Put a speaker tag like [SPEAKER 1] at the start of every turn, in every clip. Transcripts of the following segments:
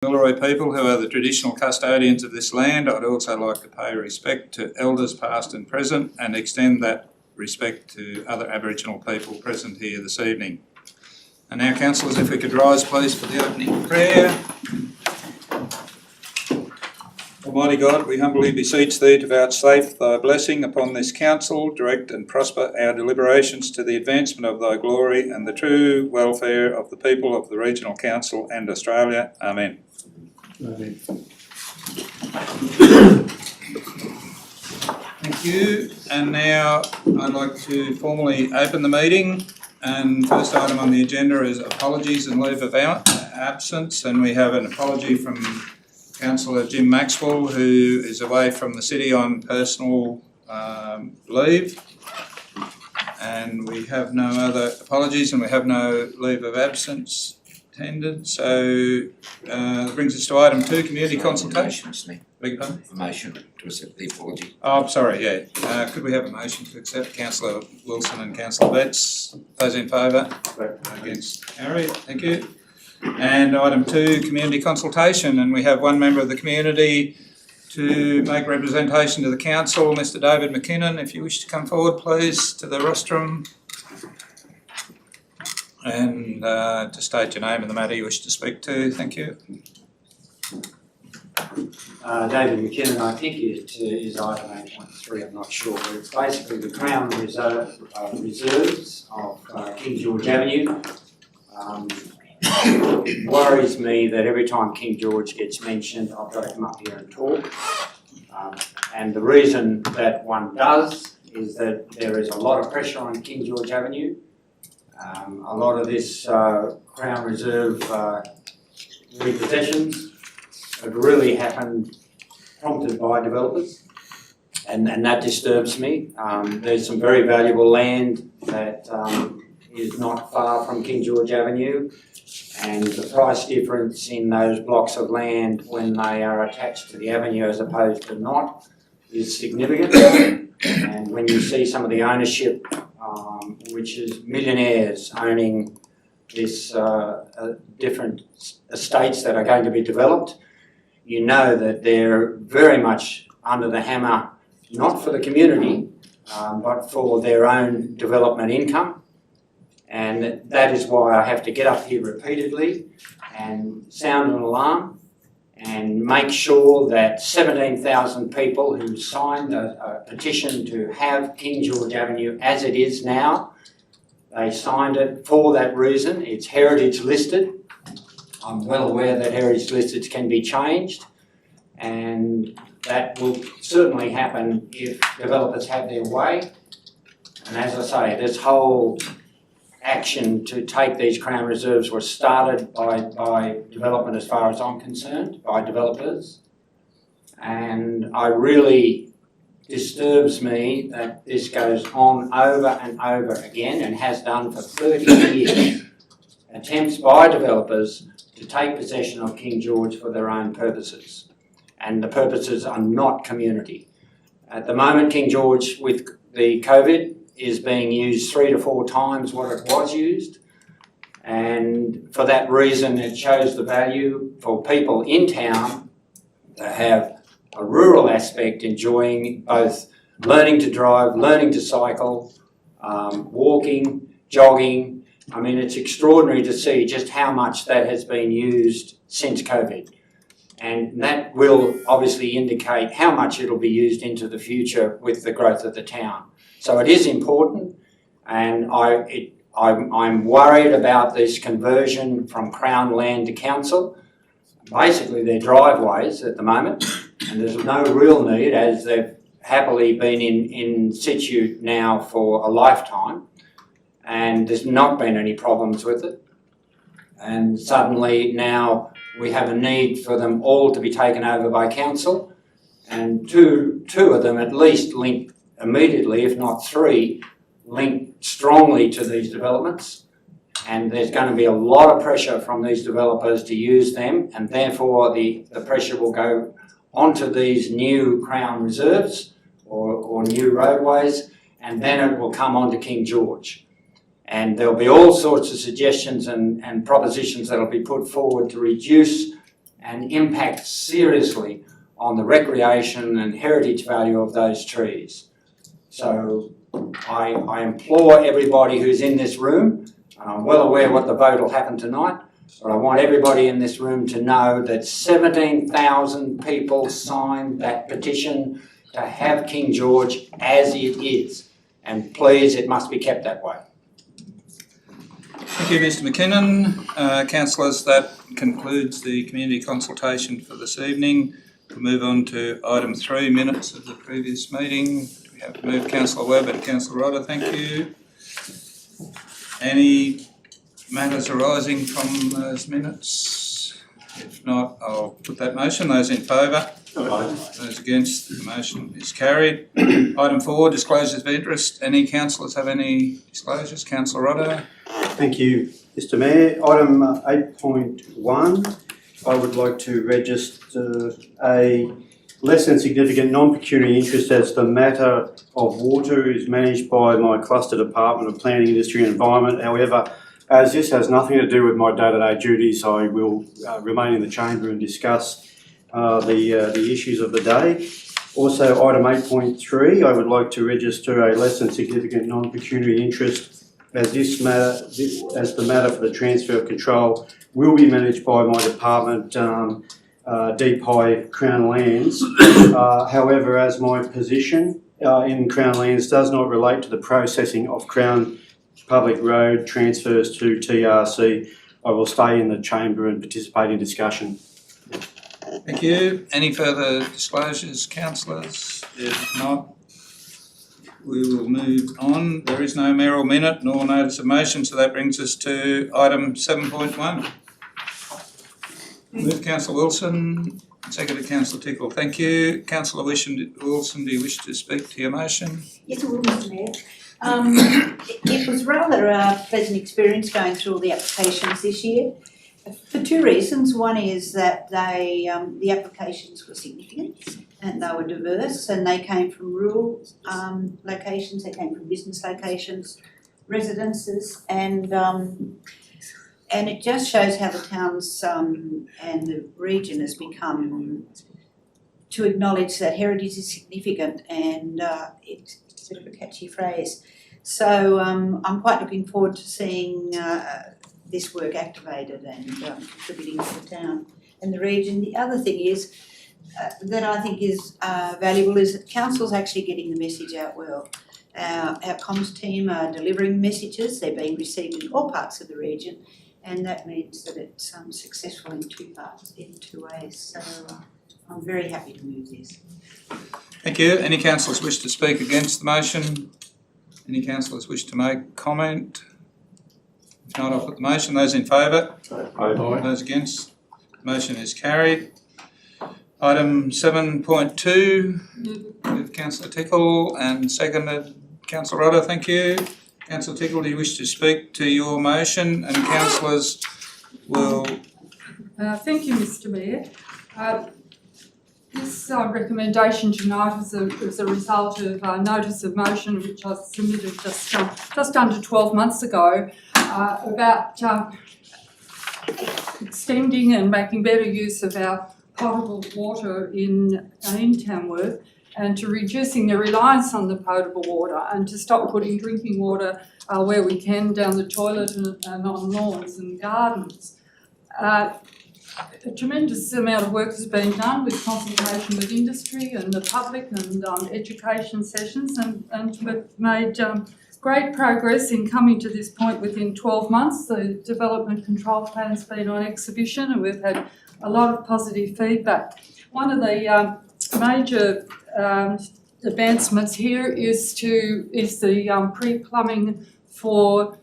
[SPEAKER 1] Uluru people who are the traditional custodians of this land. I'd also like to pay respect to elders past and present and extend that respect to other Aboriginal people present here this evening. And now, councillors, if we could rise please for the opening prayer. Almighty God, we humbly beseech Thee to vouchsafe Thy blessing upon this council, direct and prosper our deliberations to the advancement of Thy glory and the true welfare of the people of the Regional Council and Australia. Amen.
[SPEAKER 2] Amen.
[SPEAKER 1] Thank you. And now I'd like to formally open the meeting. And first item on the agenda is apologies and leave of absence. And we have an apology from Councillor Jim Maxwell, who is away from the city on personal leave. And we have no other apologies and we have no leave of absence tendered. So that brings us to item 2, community consultation. Beg your pardon?
[SPEAKER 3] A motion to accept the apology.
[SPEAKER 1] Oh, I'm sorry, yeah. Could we have a motion to accept? Councillor Wilson and Councillor Betts. Those in favour? Against? Carried. Thank you. And item 2, community consultation. And we have one member of the community to make representation to the council, Mr. David McKinnon. If you wish to come forward, please, to the rostrum. And to state your name and the matter you wish to speak to. Thank you.
[SPEAKER 2] David McKinnon, I think it is item 8.3, I'm not sure, but it's basically the Crown reserves of King George Avenue. It worries me that every time King George gets mentioned, I've got to come up here and talk. And the reason that one does is that there is a lot of pressure on King George Avenue. A lot of this Crown Reserve repossessions have really happened prompted by developers, and that disturbs me. There's some very valuable land that is not far from King George Avenue, and the price difference in those blocks of land when they are attached to the avenue as opposed to not is significant. And when you see some of the ownership, which is millionaires owning this different estates that are going to be developed, you know that they're very much under the hammer, not for the community, but for their own development income. And that is why I have to get up here repeatedly and sound an alarm and make sure that 17,000 people who signed a petition to have King George Avenue as it is now, they signed it for that reason. It's heritage listed. I'm well aware that heritage listeds can be changed, and that will certainly happen if developers have their way. And as I say, this whole action to take these Crown Reserves was started by development, as far as I'm concerned, by developers. And it really disturbs me that this goes on over and over again and has done for 30 years. Attempts by developers to take possession of King George for their own purposes. And the purposes are not community. At the moment, King George, with the COVID, is being used 3 to 4 times what it was used. And for that reason, it shows the value for people in town to have a rural aspect, enjoying both learning to drive, learning to cycle, walking, jogging. I mean, it's extraordinary to see just how much that has been used since COVID. And that will obviously indicate how much it'll be used into the future with the growth of the town. So it is important, and I'm worried about this conversion from Crown land to council. Basically, they're driveways at the moment, and there's no real need, as they've happily been in situ now for a lifetime, and there's not been any problems with it. And suddenly now we have a need for them all to be taken over by council, and two of them at least link immediately, if not 3, link strongly to these developments. And there's going to be a lot of pressure from these developers to use them, and therefore the pressure will go onto these new Crown Reserves or new roadways, and then it will come onto King George. And there'll be all sorts of suggestions and propositions that'll be put forward to reduce and impact seriously on the recreation and heritage value of those trees. So I implore everybody who's in this room, and I'm well aware what the vote will happen tonight, but I want everybody in this room to know that 17,000 people signed that petition to have King George as it is. And please, it must be kept that way.
[SPEAKER 1] Thank you, Mr McKinnon. Councillors, that concludes the community consultation for this evening. We'll move on to item 3, minutes of the previous meeting. We have moved Councillor Webb and Councillor Rodder, thank you. Any matters arising from those minutes? If not, I'll put that motion. Those in favour? Those against? The motion is carried. Item 4, disclosures of interest. Any councillors have any disclosures? Councillor Rodder.
[SPEAKER 4] Thank you, Mr Mayor. Item 8.1, I would like to register a less than significant non-pecuniary interest as the matter of water is managed by my cluster department of planning, industry and environment. However, as this has nothing to do with my day-to-day duties, I will remain in the chamber and discuss the issues of the day. Also, item 8.3, I would like to register a less than significant non-pecuniary interest as the matter for the transfer of control will be managed by my department, Deep High Crown Lands. However, as my position in Crown Lands does not relate to the processing of Crown Public Road transfers to TRC, I will stay in the chamber and participate in discussion.
[SPEAKER 1] Thank you. Any further disclosures, councillors? If not, we will move on. There is no mayoral minute nor notice of motion, so that brings us to item 7.1. Move Councillor Wilson, seconded Councillor Tickle. Thank you. Councillor Wilson, do you wish to speak to your motion?
[SPEAKER 5] Yes, I will, Mr Mayor. It was rather a pleasant experience going through all the applications this year for 2 reasons. One is that the applications were significant and they were diverse, and they came from rural locations, they came from business locations, residences, and it just shows how the towns and the region has become to acknowledge that heritage is significant, and it's a bit of a catchy phrase. So I'm quite looking forward to seeing this work activated and contributing to the town and the region. The other thing is that I think is valuable is that council's actually getting the message out well. Our comms team are delivering messages, they're being received in all parts of the region, and that means that it's successful in 2 ways. So I'm very happy to move this.
[SPEAKER 1] Thank you. Any councillors wish to speak against the motion? Any councillors wish to make comment? If not, I'll put the motion. Those in favour?
[SPEAKER 4] Aye.
[SPEAKER 1] Those against? The motion is carried. Item 7.2, with Councillor Tickle and seconded Councillor Rodder. Thank you. Councillor Tickle, do you wish to speak to your motion? And councillors will...
[SPEAKER 6] Thank you, Mr Mayor. This recommendation tonight is a result of a notice of motion which I submitted just under 12 months ago about extending and making better use of our potable water in Tamworth, and to reducing the reliance on the potable water, and to stop putting drinking water where we can down the toilet and on lawns and gardens. A tremendous amount of work has been done with consultation with industry and the public and education sessions, and we've made great progress in coming to this point within 12 months. The development control plan's been on exhibition and we've had a lot of positive feedback. One of the major advancements here is the pre-plumbing for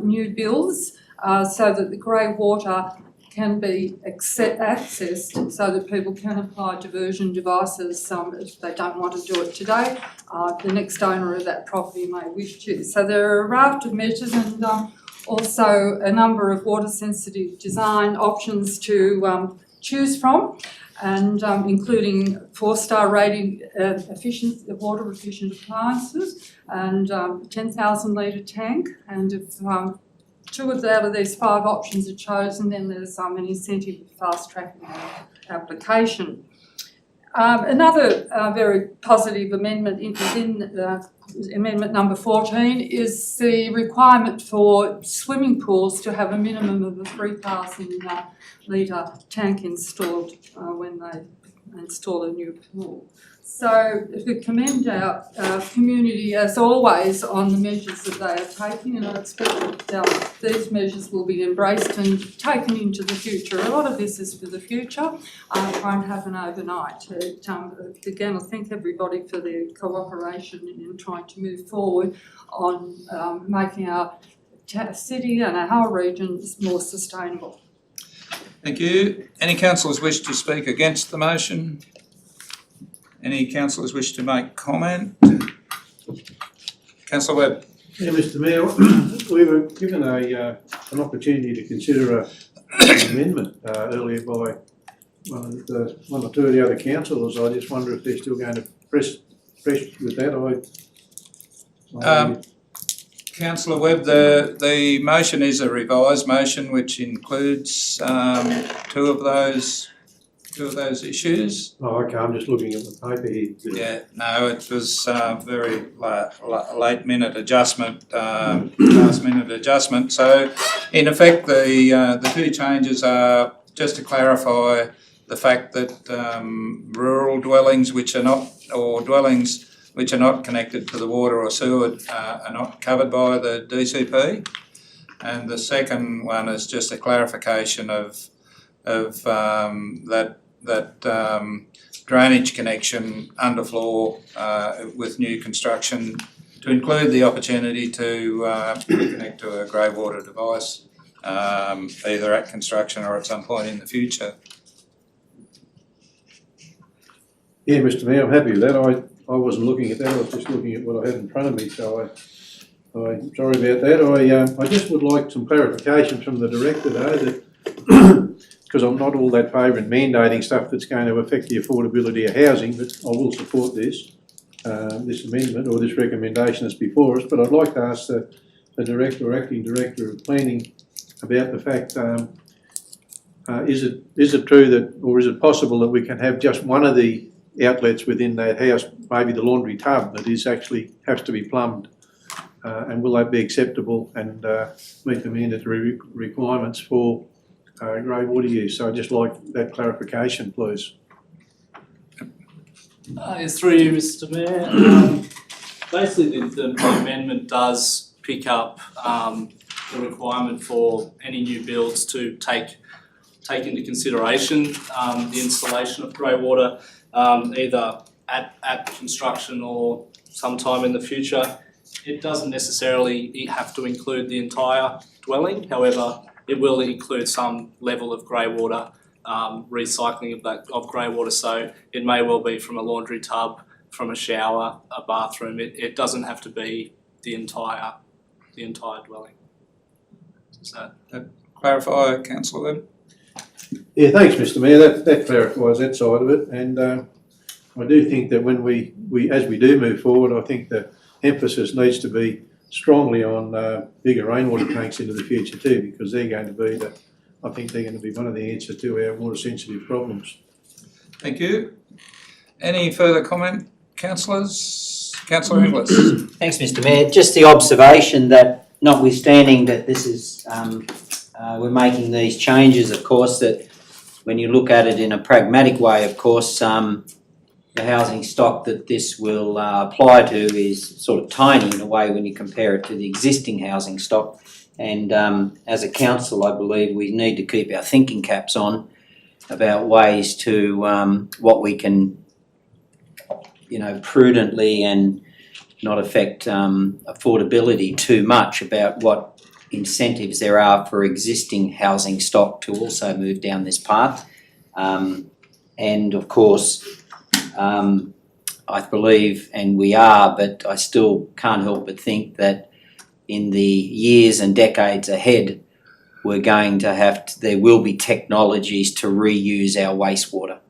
[SPEAKER 6] new builds so that the grey water can be accessed so that people can apply diversion devices if they don't want to do it today. The next owner of that property may wish to. So there are a raft of measures and also a number of water sensitive design options to choose from, and including 4-star rating water efficient appliances and 10,000 litre tank, and if two out of these 5 options are chosen, then there's an incentive of fast-tracking our application. Another very positive amendment within amendment number 14 is the requirement for swimming pools to have a minimum of a 3,000 litre tank installed when they install a new pool. So we commend our community, as always, on the measures that they are taking, and I expect that these measures will be embraced and taken into the future. A lot of this is for the future. It won't happen overnight. Again, I thank everybody for their cooperation in trying to move forward on making our city and our whole region more sustainable.
[SPEAKER 1] Thank you. Any councillors wish to speak against the motion? Any councillors wish to make comment? Councillor Webb.
[SPEAKER 7] Yeah, Mr Mayor, we were given an opportunity to consider an amendment earlier by one or two of the other councillors. I just wonder if they're still going to press with that.
[SPEAKER 1] Councillor Webb, the motion is a revised motion which includes two of those issues.
[SPEAKER 7] Oh, okay, I'm just looking at the paper here.
[SPEAKER 1] Yeah, no, it was very late minute adjustment, last minute adjustment. So in effect, the two changes are just to clarify the fact that rural dwellings which are not, or dwellings which are not connected to the water or sewer are not covered by the DCP. And the second one is just a clarification of that drainage connection underfloor with new construction to include the opportunity to connect to a grey water device either at construction or at some point in the future.
[SPEAKER 7] Yeah, Mr Mayor, I'm happy with that. I wasn't looking at that, I was just looking at what I had in front of me, so I'm sorry about that. I just would like some clarification from the director though, that because I'm not all that favouring mandating stuff that's going to affect the affordability of housing, but I will support this amendment or this recommendation that's before us. But I'd like to ask the director or acting director of planning about the fact, is it true that, or is it possible that we can have just one of the outlets within that house, maybe the laundry tub, that is actually has to be plumbed, and will that be acceptable and meet the mandatory requirements for grey water use? So I'd just like that clarification, please.
[SPEAKER 8] Yes, through you, Mr Mayor. Basically, the amendment does pick up the requirement for any new builds to take into consideration the installation of grey water, either at construction or sometime in the future. It doesn't necessarily have to include the entire dwelling, however, it will include some level of grey water, recycling of grey water, so it may well be from a laundry tub, from a shower, a bathroom. It doesn't have to be the entire dwelling. Does that
[SPEAKER 1] Clarify, Councillor Webb?
[SPEAKER 7] Yeah, thanks, Mr Mayor. That clarifies that side of it, and I do think that when we as we do move forward, I think the emphasis needs to be strongly on bigger rainwater tanks into the future too, because they're going to be one of the answers to our water sensitive problems.
[SPEAKER 1] Thank you. Any further comment, councillors? Councillor Inglis.
[SPEAKER 9] Thanks, Mr Mayor. Just the observation that notwithstanding that this is, we're making these changes, of course, that when you look at it in a pragmatic way, of course, the housing stock that this will apply to is sort of tiny in a way when you compare it to the existing housing stock. And as a council, I believe we need to keep our thinking caps on about ways to what we can, prudently and not affect affordability too much, about what incentives there are for existing housing stock to also move down this path. And of course, I believe, and we are, but I still can't help but think that in the years and decades ahead, we're going to there will be technologies to reuse our wastewater.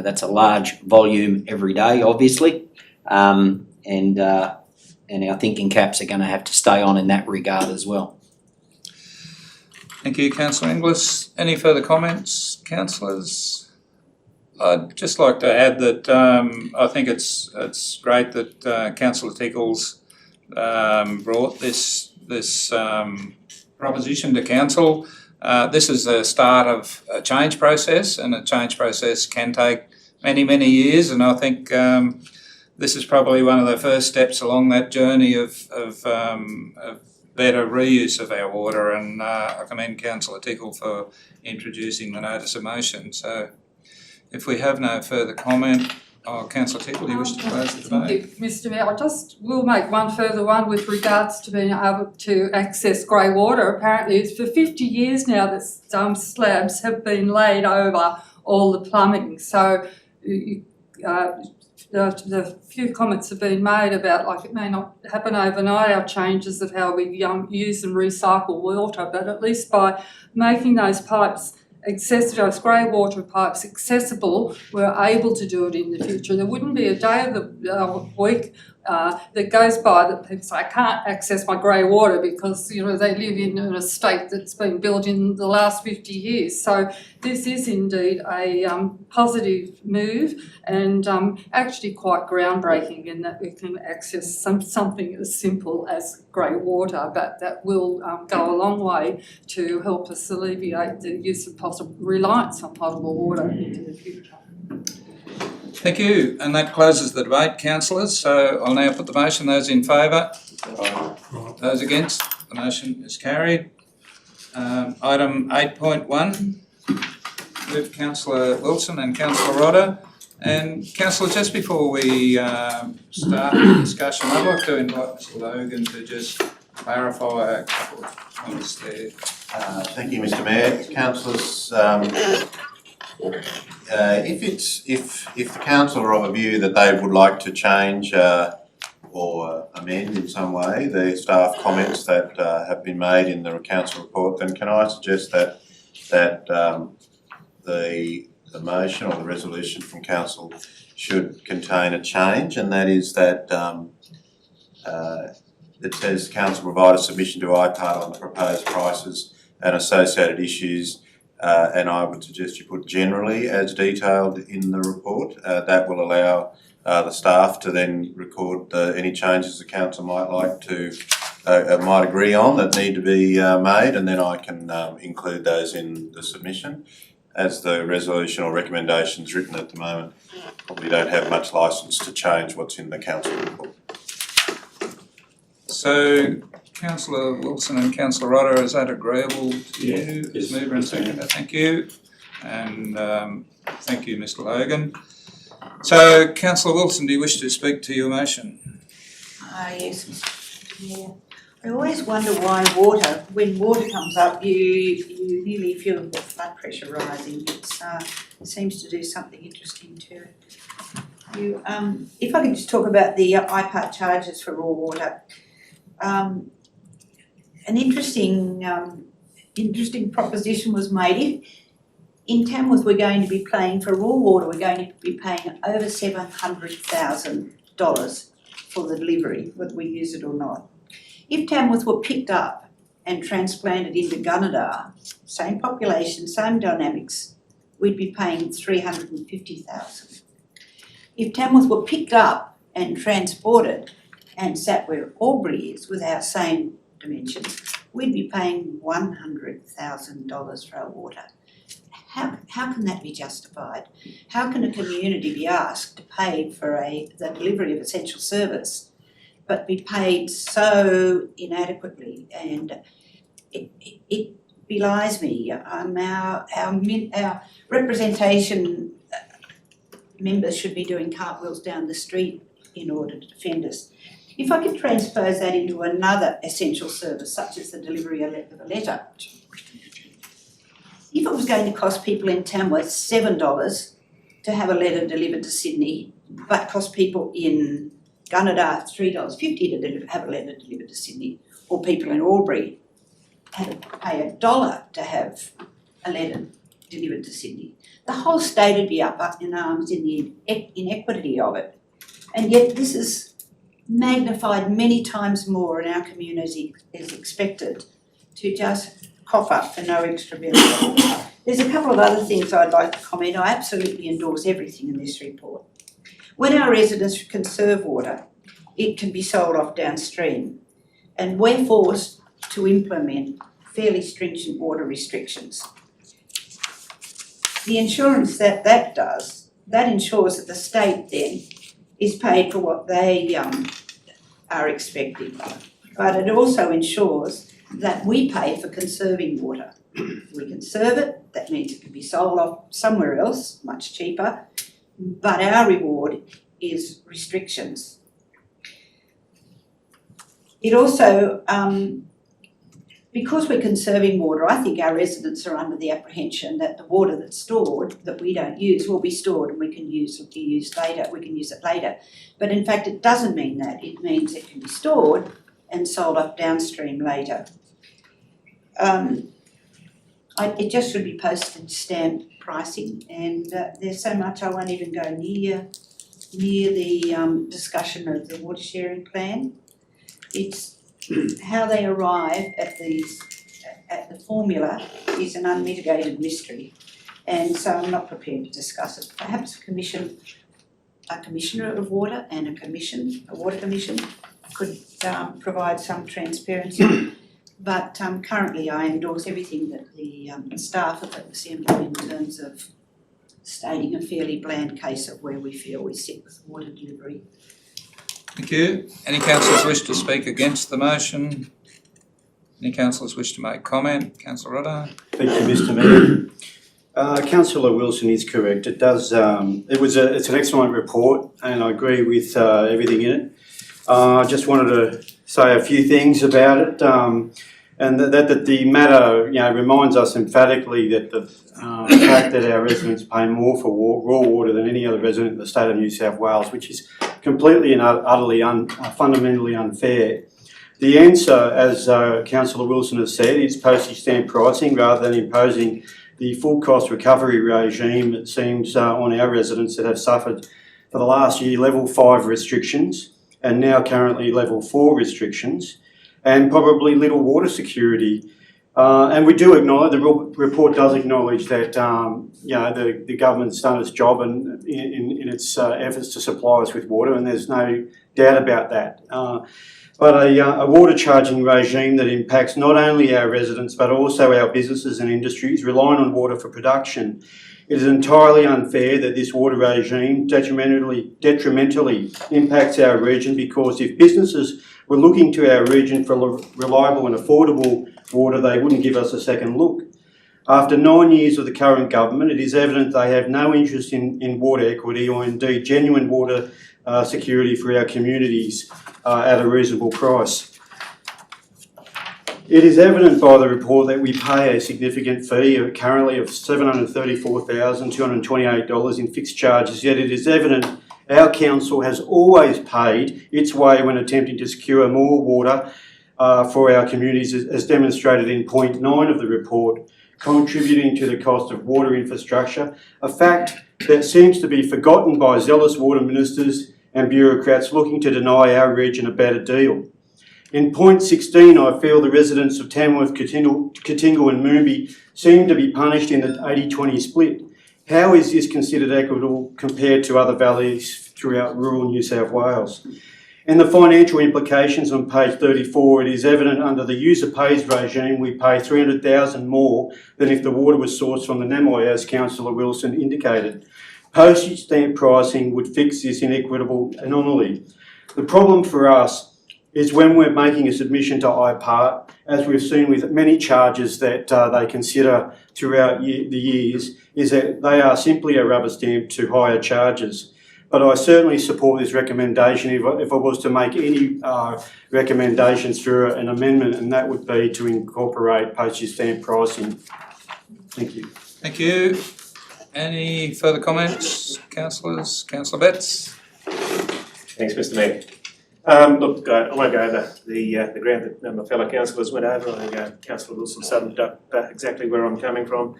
[SPEAKER 9] That's a large volume every day, obviously, and and our thinking caps are going to have to stay on in that regard as well.
[SPEAKER 1] Thank you, Councillor Inglis. Any further comments, councillors? I'd just like to add that I think it's great that Councillor Tickles brought this proposition to council. This is the start of a change process, and a change process can take many years, and I think this is probably one of the first steps along that journey of better reuse of our water, and I commend Councillor Tickle for introducing the notice of motion. So if we have no further comment, Councillor Tickle, do you wish to close the debate?
[SPEAKER 6] Thank you, Mr Mayor. I just will make one further one with regards to being able to access grey water. Apparently it's for 50 years now that some slabs have been laid over all the plumbing. So the few comments have been made about, like, it may not happen overnight, our changes of how we use and recycle water, but at least by making those pipes accessible, those grey water pipes accessible, we're able to do it in the future. There wouldn't be a day of the week that goes by that people say, I can't access my grey water because, you know, they live in an estate that's been built in the last 50 years. So this is indeed a positive move, and actually quite groundbreaking in that we can access something as simple as grey water, but that will go a long way to help us alleviate the use of reliance on potable water into the future.
[SPEAKER 1] Thank you, and that closes the debate, councillors. So I'll now put the motion. Those in favour? Those against? The motion is carried. Item 8.1 with Councillor Wilson and Councillor Rodder. And Councillor, just before we start the discussion, I'd like to invite Mr Logan to just clarify a couple of points there.
[SPEAKER 10] Thank you, Mr Mayor. Councillors, if the council are of a view that they would like to change or amend in some way the staff comments that have been made in the council report, then can I suggest that the motion or the resolution from council should contain a change, and that is that it says council provide a submission to ITAR on the proposed prices and associated issues. And I would suggest you put generally as detailed in the report. That will allow the staff to then record any changes the council might like to, might agree on that need to be made, and then I can include those in the submission. As the resolution or recommendations written at the moment probably don't have much licence to change what's in the council report.
[SPEAKER 1] So, Councillor Wilson and Councillor Rodder, is that agreeable to you as mover and seconder? Thank you. And thank you, Mr Logan. So, Councillor Wilson, do you wish to speak to your motion?
[SPEAKER 5] Yes, Mr Mayor. I always wonder why when water comes up, you nearly feel the blood pressure rising. It seems to do something interesting to you. If I could just talk about the IPART charges for raw water. An interesting proposition was made. In Tamworth, we're going to be paying for raw water. We're going to be paying over $700,000 for the delivery, whether we use it or not. If Tamworth were picked up and transplanted into Gunnedah, same population, same dynamics, we'd be paying $350,000. If Tamworth were picked up and transported and sat where Albury is with our same dimensions, we'd be paying $100,000 for our water. How can that be justified? How can a community be asked to pay for the delivery of essential service but be paid so inadequately? And it belies me. Our representation members should be doing cartwheels down the street in order to defend us. If I could transpose that into another essential service, such as the delivery of a letter, if it was going to cost people in Tamworth $7 to have a letter delivered to Sydney, but cost people in Gunnedah $3.50 to have a letter delivered to Sydney, or people in Albury had to pay $1 to have a letter delivered to Sydney, the whole state would be up in arms in the inequity of it. And yet this is magnified many times more in our community is expected to just cough up for no extra benefit. There's a couple of other things I'd like to comment. I absolutely endorse everything in this report. When our residents conserve water, it can be sold off downstream, and we're forced to implement fairly stringent water restrictions. The insurance that does, that ensures that the state then is paid for what they are expecting. But it also ensures that we pay for conserving water. We conserve it, that means it can be sold off somewhere else, much cheaper, but our reward is restrictions. It also, because we're conserving water, I think our residents are under the apprehension that the water that's stored, that we don't use, will be stored and we can use it later. But in fact, it doesn't mean that. It means it can be stored and sold off downstream later. It just should be postage stamp pricing, and there's so much I won't even go near the discussion of the water sharing plan. It's how they arrive at the formula is an unmitigated mystery, and so I'm not prepared to discuss it. Perhaps a commissioner of water and a water commission could provide some transparency. But currently I endorse everything that the staff have assembled in terms of stating a fairly bland case of where we feel we sit with water delivery.
[SPEAKER 1] Thank you. Any councillors wish to speak against the motion? Any councillors wish to make comment? Councillor Rodda.
[SPEAKER 4] Thank you, Mr. Mayor. Councillor Wilson is correct. It does. It's an excellent report, and I agree with everything in it. I just wanted to say a few things about it, and that the matter, reminds us emphatically that the fact that our residents pay more for raw water than any other resident in the state of New South Wales, which is completely and utterly fundamentally unfair. The answer, as Councillor Wilson has said, is postage stamp pricing rather than imposing the full cost recovery regime, it seems, on our residents that have suffered for the last year level 5 restrictions and now currently level 4 restrictions, and probably little water security. And we do acknowledge, the report does acknowledge that the government's done its job in its efforts to supply us with water, and there's no doubt about that. But a water charging regime that impacts not only our residents but also our businesses and industries relying on water for production. It is entirely unfair that this water regime detrimentally impacts our region, because if businesses were looking to our region for reliable and affordable water, they wouldn't give us a second look. After 9 years of the current government, it is evident they have no interest in water equity or indeed genuine water security for our communities at a reasonable price. It is evident by the report that we pay a significant fee, currently of $734,228 in fixed charges, yet it is evident our council has always paid its way when attempting to secure more water for our communities, as demonstrated in point 9 of the report, contributing to the cost of water infrastructure, a fact that seems to be forgotten by zealous water ministers and bureaucrats looking to deny our region a better deal. In point 16, I feel the residents of Tamworth, Katingal and Moombi seem to be punished in the 80-20 split. How is this considered equitable compared to other valleys throughout rural New South Wales? In the financial implications on page 34, it is evident under the user pays regime we pay $300,000 more than if the water was sourced from the Namoi, as Councillor Wilson indicated. Postage stamp pricing would fix this inequitable anomaly. The problem for us is when we're making a submission to IPART, as we've seen with many charges that they consider throughout the years, is that they are simply a rubber stamp to higher charges. But I certainly support this recommendation if I was to make any recommendations for an amendment, and that would be to incorporate postage stamp pricing. Thank you.
[SPEAKER 1] Thank you. Any further comments, councillors? Councillor Betts.
[SPEAKER 11] Thanks, Mr. Mayor. Look, I won't go over the ground that my fellow councillors went over. I think Councillor Wilson summed up exactly where I'm coming from.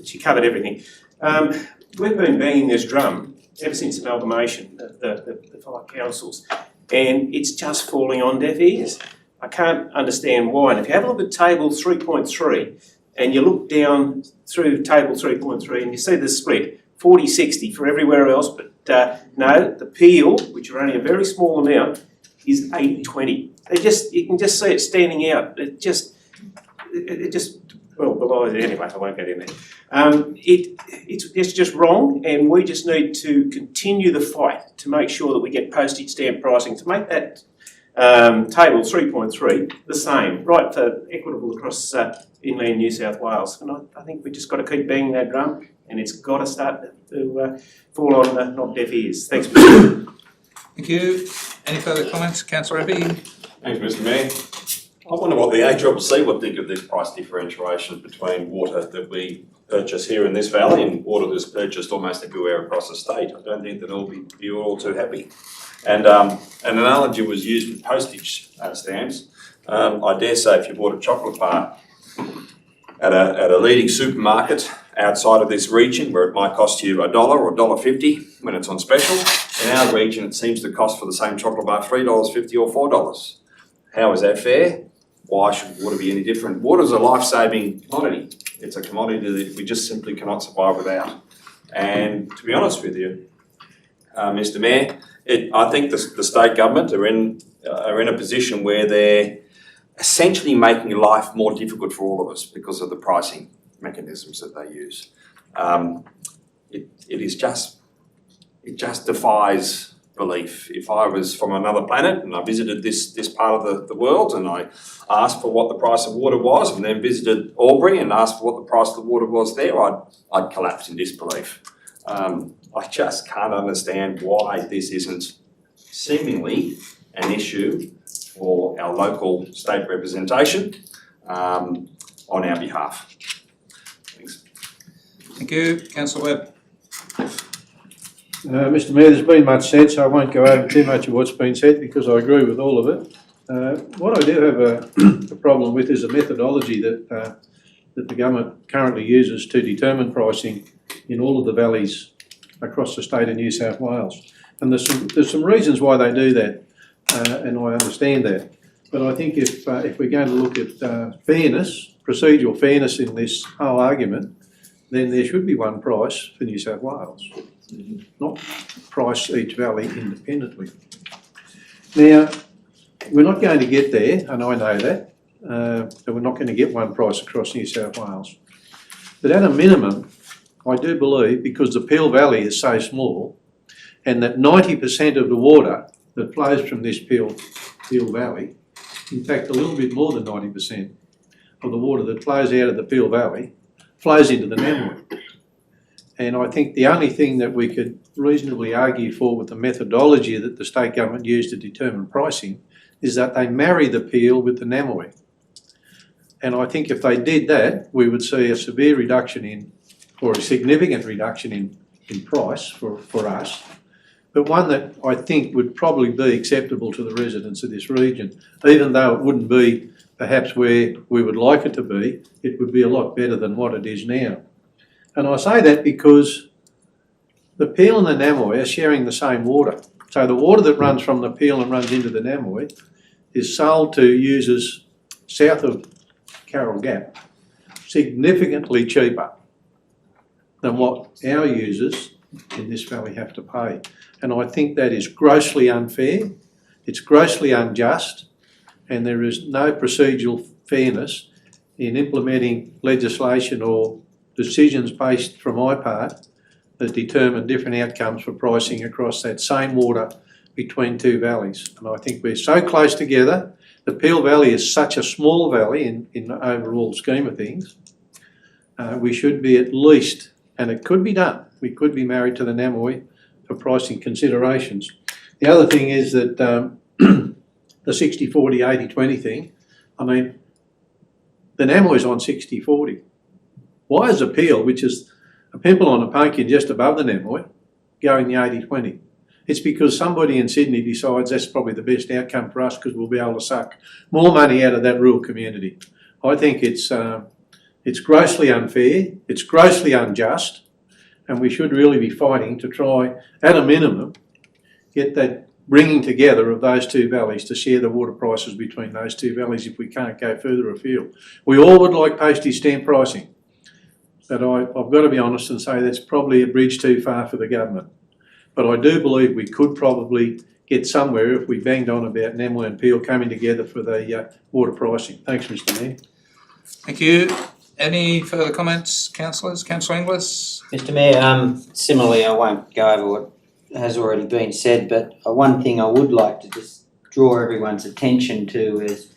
[SPEAKER 11] She covered everything. We've been banging this drum ever since amalgamation of the 5 councils, and it's just falling on deaf ears. I can't understand why. And if you have a look at table 3.3 and you look down through table 3.3 and you see the split, 40-60 for everywhere else, but no, the peel, which are only a very small amount, is 80-20. You can just see it standing out. It just belies it anyway. I won't get in there. It's just wrong, and we just need to continue the fight to make sure that we get postage stamp pricing to make that table 3.3 the same, right, for equitable across inland New South Wales. And I think we just got to keep banging that drum, and it's got to start to fall on not deaf ears. Thanks, Mr.
[SPEAKER 1] Thank you. Any further comments, Councillor Abbey?
[SPEAKER 12] Thanks, Mr. Mayor. I wonder what the ACCC would think of this price differentiation between water that we purchase here in this valley and water that's purchased almost everywhere across the state. I don't think that they'll be all too happy. And an analogy was used with postage stamps. I dare say if you bought a chocolate bar at a leading supermarket outside of this region where it might cost you $1 or $1.50 when it's on special, in our region it seems to cost for the same chocolate bar $3.50 or $4. How is that fair? Why should water be any different? Water is a life-saving commodity. It's a commodity that we just simply cannot survive without. And to be honest with you, Mr. Mayor, I think the state government are in a position where they're essentially making life more difficult for all of us because of the pricing mechanisms that they use. It just defies belief. If I was from another planet and I visited this part of the world and I asked for what the price of water was and then visited Albury and asked for what the price of the water was there, I'd collapse in disbelief. I just can't understand why this isn't seemingly an issue for our local state representation on our behalf. Thanks.
[SPEAKER 1] Thank you. Councillor Webb.
[SPEAKER 7] Mr. Mayor, there's been much said, so I won't go over too much of what's been said because I agree with all of it. What I do have a problem with is a methodology that the government currently uses to determine pricing in all of the valleys across the state of New South Wales. And there's some reasons why they do that, and I understand that. But I think if we're going to look at fairness, procedural fairness in this whole argument, then there should be one price for New South Wales, not price each valley independently. Now, we're not going to get there, and I know that, so we're not going to get one price across New South Wales. But at a minimum, I do believe, because the Peel Valley is so small, and that 90% of the water that flows from this Peel Valley, in fact a little bit more than 90% of the water that flows out of the Peel Valley, flows into the Namoi. And I think the only thing that we could reasonably argue for with the methodology that the state government used to determine pricing is that they marry the Peel with the Namoi. And I think if they did that, we would see a severe reduction or a significant reduction in price for us, but one that I think would probably be acceptable to the residents of this region. Even though it wouldn't be perhaps where we would like it to be, it would be a lot better than what it is now. And I say that because the Peel and the Namoi are sharing the same water. So the water that runs from the Peel and runs into the Namoi is sold to users south of Carroll Gap significantly cheaper than what our users in this valley have to pay. And I think that is grossly unfair, it's grossly unjust, and there is no procedural fairness in implementing legislation or decisions based from my part that determine different outcomes for pricing across that same water between two valleys. And I think we're so close together. The Peel Valley is such a small valley in the overall scheme of things. We should be at least, and it could be done, we could be married to the Namoi for pricing considerations. The other thing is that the 60-40, 80-20 thing, I mean, the Namoi's on 60-40. Why is the Peel, which is a pimple on a pumpkin just above the Namoi, going the 80-20? It's because somebody in Sydney decides that's probably the best outcome for us because we'll be able to suck more money out of that rural community. I think it's grossly unfair, it's grossly unjust, and we should really be fighting to try, at a minimum, get that bringing together of those two valleys to share the water prices between those two valleys if we can't go further afield. We all would like postage stamp pricing, but I've got to be honest and say that's probably a bridge too far for the government. But I do believe we could probably get somewhere if we banged on about Namwa and Peel coming together for the water pricing. Thanks, Mr Mayor.
[SPEAKER 1] Thank you. Any further comments, councillors? Councillor Inglis?
[SPEAKER 9] Mr Mayor, similarly, I won't go over what has already been said, but one thing I would like to just draw everyone's attention to is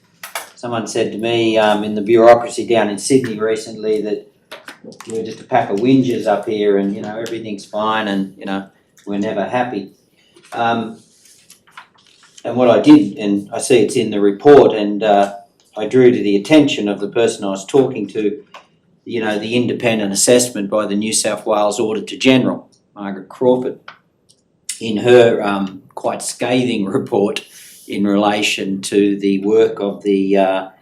[SPEAKER 9] someone said to me in the bureaucracy down in Sydney recently that we're just a pack of whingers up here and, you know, everything's fine and, you know, we're never happy. And what I did, and I see it's in the report, and I drew to the attention of the person I was talking to, you know, the independent assessment by the New South Wales Auditor General, Margaret Crawford, in her quite scathing report in relation to the work of the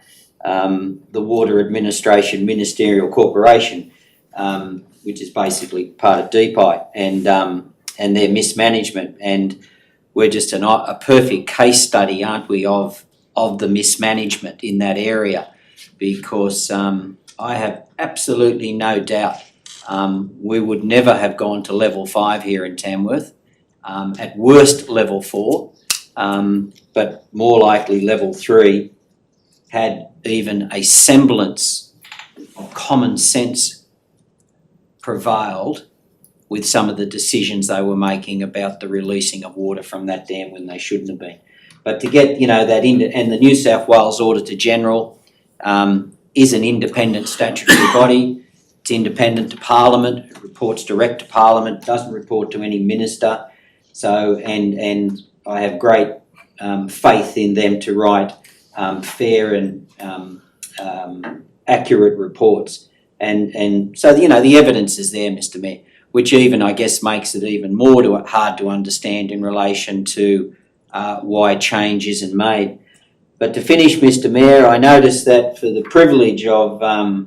[SPEAKER 9] Water Administration Ministerial Corporation, which is basically part of DPI, and their mismanagement. And we're just a perfect case study, aren't we, of the mismanagement in that area, because I have absolutely no doubt we would never have gone to level 5 here in Tamworth, at worst level 4, but more likely level 3, had even a semblance of common sense prevailed with some of the decisions they were making about the releasing of water from that dam when they shouldn't have been. But to get, you know, that and the New South Wales Auditor General is an independent statutory body. It's independent to Parliament. It reports direct to Parliament. Doesn't report to any minister. So, and I have great faith in them to write fair and accurate reports. And so, you know, the evidence is there, Mr Mayor, which even, I guess, makes it even more hard to understand in relation to why change isn't made. But to finish, Mr Mayor, I noticed that for the privilege of our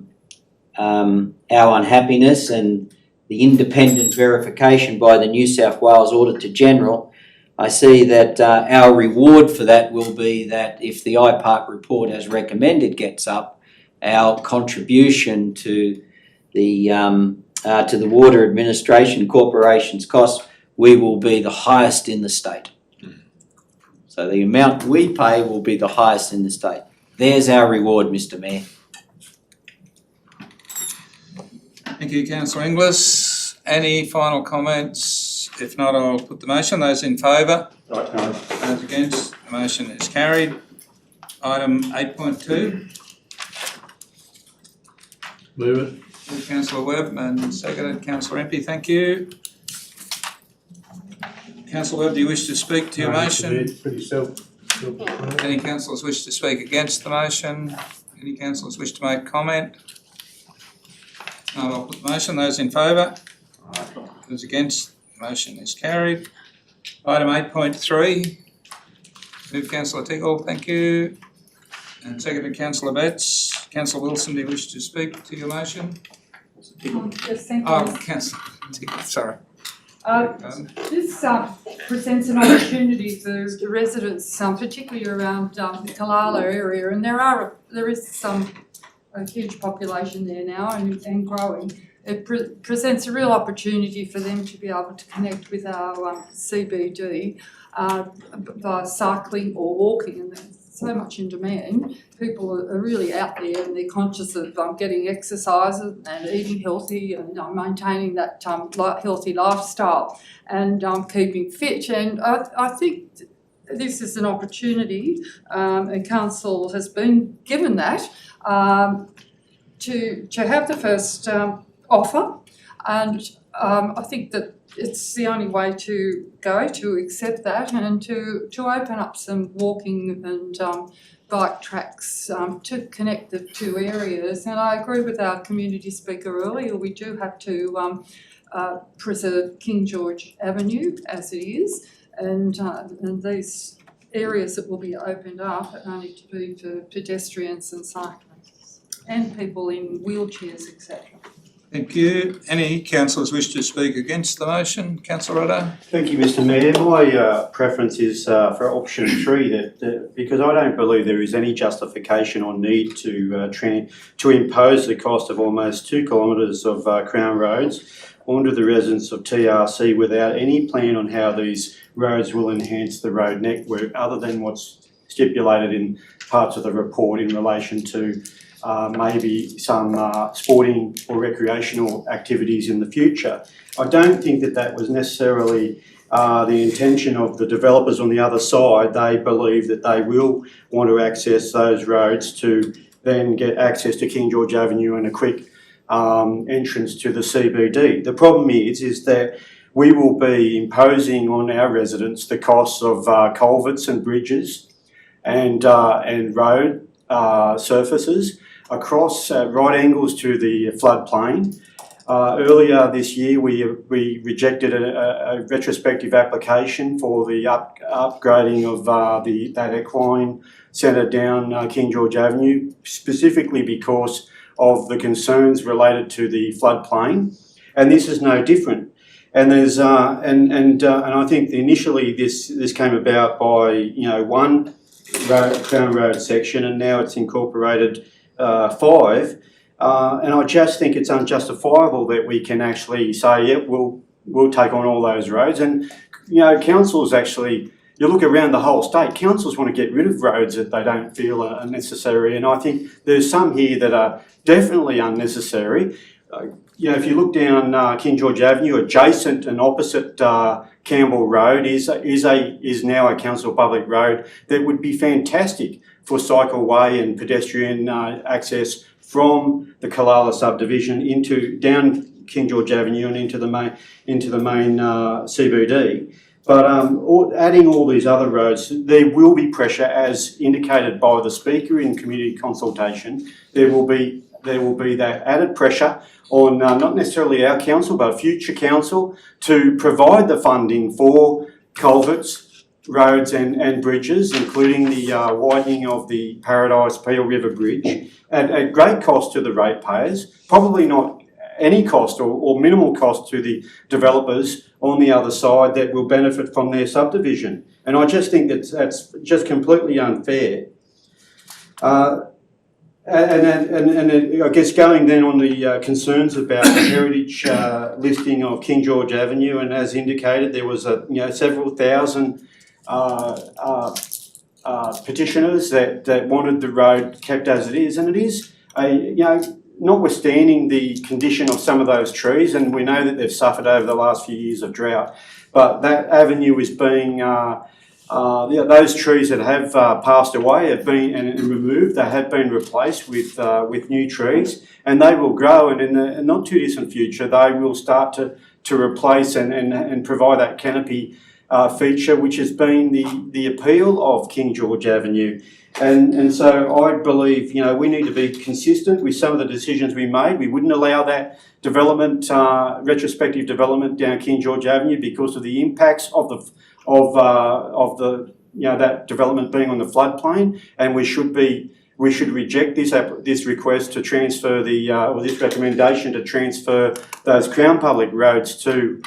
[SPEAKER 9] unhappiness and the independent verification by the New South Wales Auditor General, I see that our reward for that will be that if the IPARC report as recommended gets up, our contribution to the Water Administration Corporation's costs, we will be the highest in the state. So the amount we pay will be the highest in the state. There's our reward, Mr Mayor.
[SPEAKER 1] Thank you, Councillor Inglis. Any final comments? If not, I'll put the motion. Those in favour? Those against? The motion is carried. Item 8.2.
[SPEAKER 7] Move it.
[SPEAKER 1] Councillor Webb and seconded Councillor Empey. Thank you. Councillor Webb, do you wish to speak to your motion?
[SPEAKER 7] It's pretty
[SPEAKER 1] Any councillors wish to speak against the motion? Any councillors wish to make comment? No, I'll put the motion. Those in favour? Those against? The motion is carried. Item 8.3. Move Councillor Tickle, thank you. And seconded Councillor Betts. Councillor Wilson, do you wish to speak to your motion?
[SPEAKER 6] Yes, thank you.
[SPEAKER 1] Oh, Councillor Tickle, sorry.
[SPEAKER 6] This presents an opportunity for the residents, particularly around the Kalala area, and there is a huge population there now and growing. It presents a real opportunity for them to be able to connect with our CBD by cycling or walking, and there's so much in demand. People are really out there and they're conscious of getting exercise and eating healthy and maintaining that healthy lifestyle and keeping fit. And I think this is an opportunity, and Council has been given that, to have the first offer, and I think that it's the only way to go, to accept that and to open up some walking and bike tracks to connect the two areas. And I agree with our community speaker earlier, we do have to preserve King George Avenue as it is, and these areas that will be opened up are only to be for pedestrians and cyclists and people in wheelchairs, etc.
[SPEAKER 1] Thank you. Any councillors wish to speak against the motion? Councillor Ruddo?
[SPEAKER 4] Thank you, Mr Mayor. My preference is for option 3, that because I don't believe there is any justification or need to impose the cost of almost 2 kilometres of Crown roads onto the residents of TRC without any plan on how these roads will enhance the road network, other than what's stipulated in parts of the report in relation to maybe some sporting or recreational activities in the future. I don't think that was necessarily the intention of the developers on the other side. They believe that they will want to access those roads to then get access to King George Avenue and a quick entrance to the CBD. The problem is that we will be imposing on our residents the costs of culverts and bridges and road surfaces across right angles to the floodplain. Earlier this year, we rejected a retrospective application for the upgrading of that equine centre down King George Avenue, specifically because of the concerns related to the floodplain, and this is no different. And there's and I think initially this came about by one Crown Road section, and now it's incorporated 5. And I just think it's unjustifiable that we can actually say, yeah, we'll take on all those roads. And councils actually, you look around the whole state, councils want to get rid of roads that they don't feel are necessary. And I think there's some here that are definitely unnecessary. If you look down King George Avenue, adjacent and opposite Campbell Road is now a council public road that would be fantastic for cycleway and pedestrian access from the Kalala subdivision down King George Avenue and into the main CBD. But adding all these other roads, there will be pressure, as indicated by the Speaker in community consultation. There will be that added pressure on not necessarily our council, but a future council to provide the funding for culverts, roads and bridges, including the widening of the Paradise Peel River Bridge at great cost to the ratepayers, probably not any cost or minimal cost to the developers on the other side that will benefit from their subdivision. And I just think that's just completely unfair. And I guess going then on the concerns about the heritage listing of King George Avenue, and as indicated, there was several thousand petitioners that wanted the road kept as it is, and it is notwithstanding the condition of some of those trees, and we know that they've suffered over the last few years of drought, but that avenue is being those trees that have passed away have been and removed. They have been replaced with new trees, and they will grow. And in the not too distant future, they will start to replace and provide that canopy feature, which has been the appeal of King George Avenue. And so I believe we need to be consistent with some of the decisions we made. We wouldn't allow that development, retrospective development down King George Avenue because of the impacts of that development being on the floodplain, and we should reject this request to transfer or this recommendation to transfer those Crown Public roads to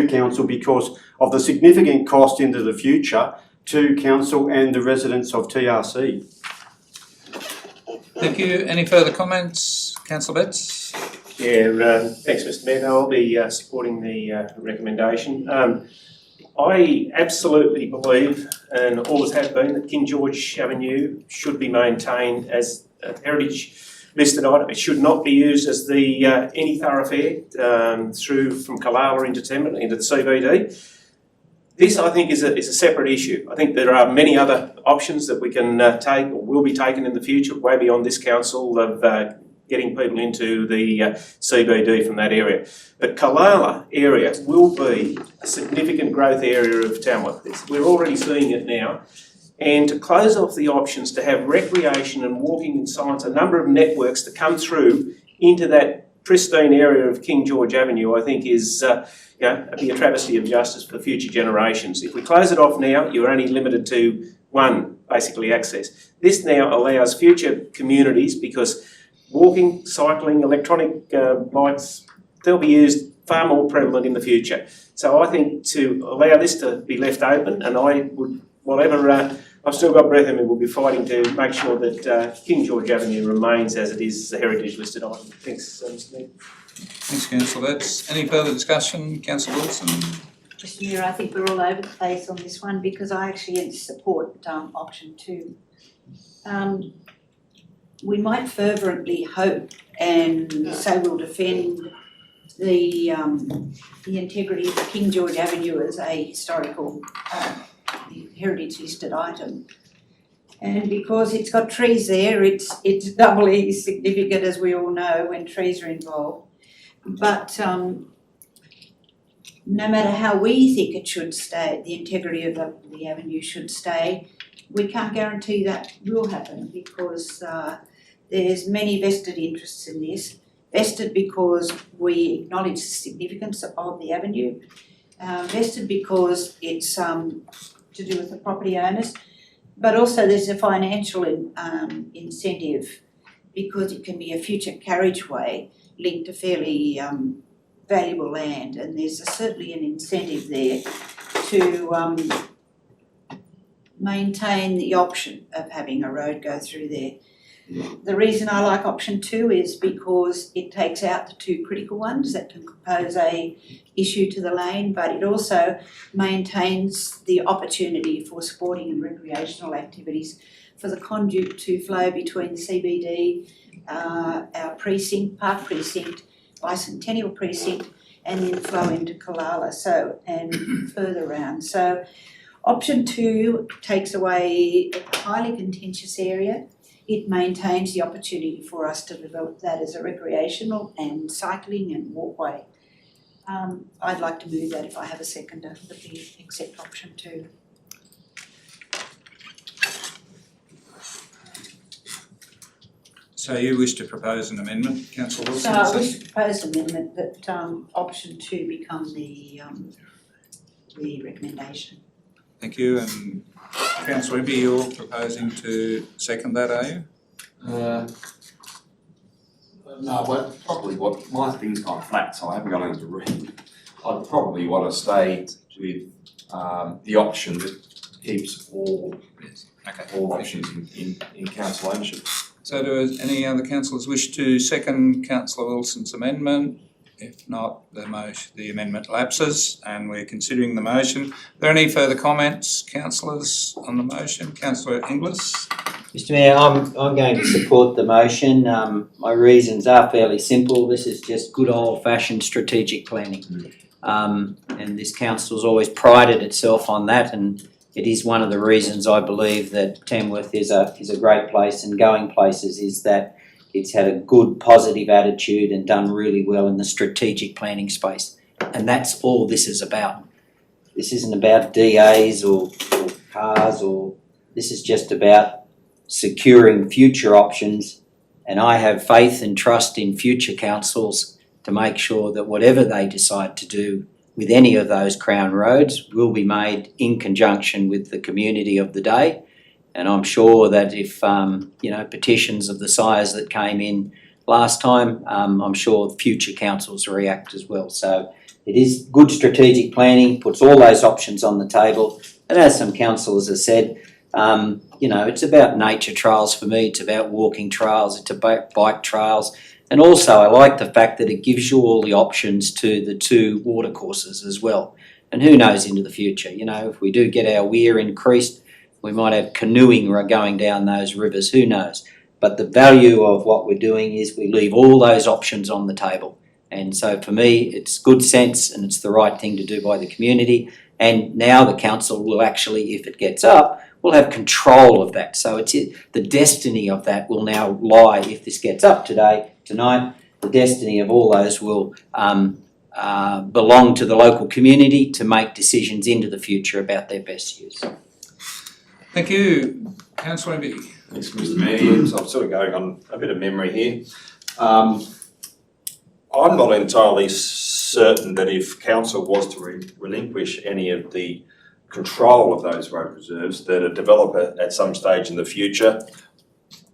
[SPEAKER 4] council because of the significant cost into the future to council and the residents of TRC.
[SPEAKER 1] Thank you. Any further comments? Councillor Betts?
[SPEAKER 11] Yeah, thanks, Mr Mayor. I'll be supporting the recommendation. I absolutely believe, and always have been, that King George Avenue should be maintained as a heritage listed item. It should not be used as the any thoroughfare through from Kalala into Temmit into the CBD. This, I think, is a separate issue. I think there are many other options that we can take or will be taken in the future, way beyond this council, of getting people into the CBD from that area. But Kalala area will be a significant growth area of Tamworth. We're already seeing it now. And to close off the options to have recreation and walking and science, a number of networks to come through into that pristine area of King George Avenue, I think is be a travesty of justice for future generations. If we close it off now, you're only limited to one, basically, access. This now allows future communities, because walking, cycling, electronic bikes, they'll be used far more prevalent in the future. So I think to allow this to be left open, and I would, whatever I've still got breath in me, we'll be fighting to make sure that King George Avenue remains as it is as a heritage listed item. Thanks, Mr. Mayor.
[SPEAKER 1] Thanks, councillor Betts. Any further discussion, councillor Wilson?
[SPEAKER 5] Mr Mayor, I think we're all over the place on this one because I actually support option 2. We might fervently hope and say we'll defend the integrity of King George Avenue as a historical heritage listed item. And because it's got trees there, it's doubly significant, as we all know, when trees are involved. But no matter how we think it should stay, the integrity of the avenue should stay, we can't guarantee that will happen because there's many vested interests in this. Vested because we acknowledge the significance of the avenue, vested because it's to do with the property owners, but also there's a financial incentive because it can be a future carriageway linked to fairly valuable land, and there's certainly an incentive there to maintain the option of having a road go through there. The reason I like option 2 is because it takes out the 2 critical ones that can pose a issue to the lane, but it also maintains the opportunity for sporting and recreational activities for the conduit to flow between the CBD, our precinct, Park Precinct, Bicentennial Precinct, and then flow into Kalala, and further around. So option 2 takes away a highly contentious area. It maintains the opportunity for us to develop that as a recreational and cycling and walkway. I'd like to move that if I have a seconder, that we accept option 2.
[SPEAKER 1] So you wish to propose an amendment, councillor Wilson?
[SPEAKER 5] So I wish to propose an amendment that option 2 become the recommendation.
[SPEAKER 1] Thank you, and councillor Ibby, you're proposing to second that, are you?
[SPEAKER 3] No, but probably what, my thing's gone flat, so I haven't got anything to read. I'd probably want to stay with the option that keeps all options in council ownership.
[SPEAKER 1] So do any other councillors wish to second councillor Wilson's amendment? If not, the amendment lapses and we're considering the motion. Are there any further comments, councillors, on the motion? Councillor Inglis?
[SPEAKER 9] Mr Mayor, I'm going to support the motion. My reasons are fairly simple. This is just good old-fashioned strategic planning. And this council's always prided itself on that, and it is one of the reasons I believe that Tamworth is a great place and going places, is that it's had a good positive attitude and done really well in the strategic planning space. And that's all this is about. This isn't about DAs or cars, this is just about securing future options. And I have faith and trust in future councils to make sure that whatever they decide to do with any of those Crown roads will be made in conjunction with the community of the day. And I'm sure that if, petitions of the size that came in last time, I'm sure future councils react as well. So it is good strategic planning, puts all those options on the table. And as some councillors have said, it's about nature trails for me, it's about walking trails, it's about bike trails. And also I like the fact that it gives you all the options to the 2 water courses as well. And who knows into the future, if we do get our weir increased, we might have canoeing going down those rivers, who knows. But the value of what we're doing is we leave all those options on the table. And so for me, it's good sense and it's the right thing to do by the community. And now the council will actually, if it gets up, will have control of that. So the destiny of that will now lie, if this gets up tonight, the destiny of all those will belong to the local community to make decisions into the future about their best use.
[SPEAKER 1] Thank you. Councillor Ibby.
[SPEAKER 12] Thanks, Mr Mayor. So I'm sort of going on a bit of memory here. I'm not entirely certain that if council was to relinquish any of the control of those road reserves, that a developer at some stage in the future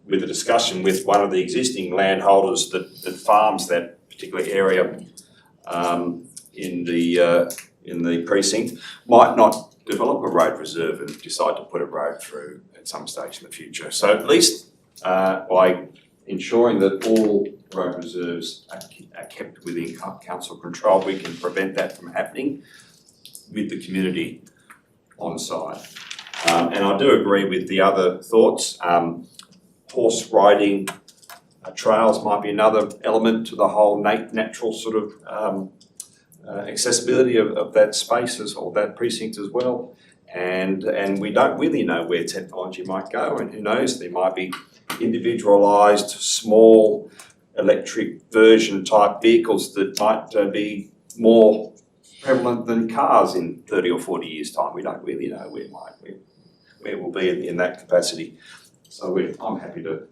[SPEAKER 12] with a discussion with one of the existing landholders that farms that particular area in the precinct, might not develop a road reserve and decide to put a road through at some stage in the future. So at least by ensuring that all road reserves are kept within council control, we can prevent that from happening with the community on site. And I do agree with the other thoughts. Horse riding trails might be another element to the whole natural sort of accessibility of that space or that precinct as well. And we don't really know where technology might go, and who knows, there might be individualised small electric version type vehicles that might be more prevalent than cars in 30 or 40 years' time. We don't really know where we'll be in that capacity. So I'm happy to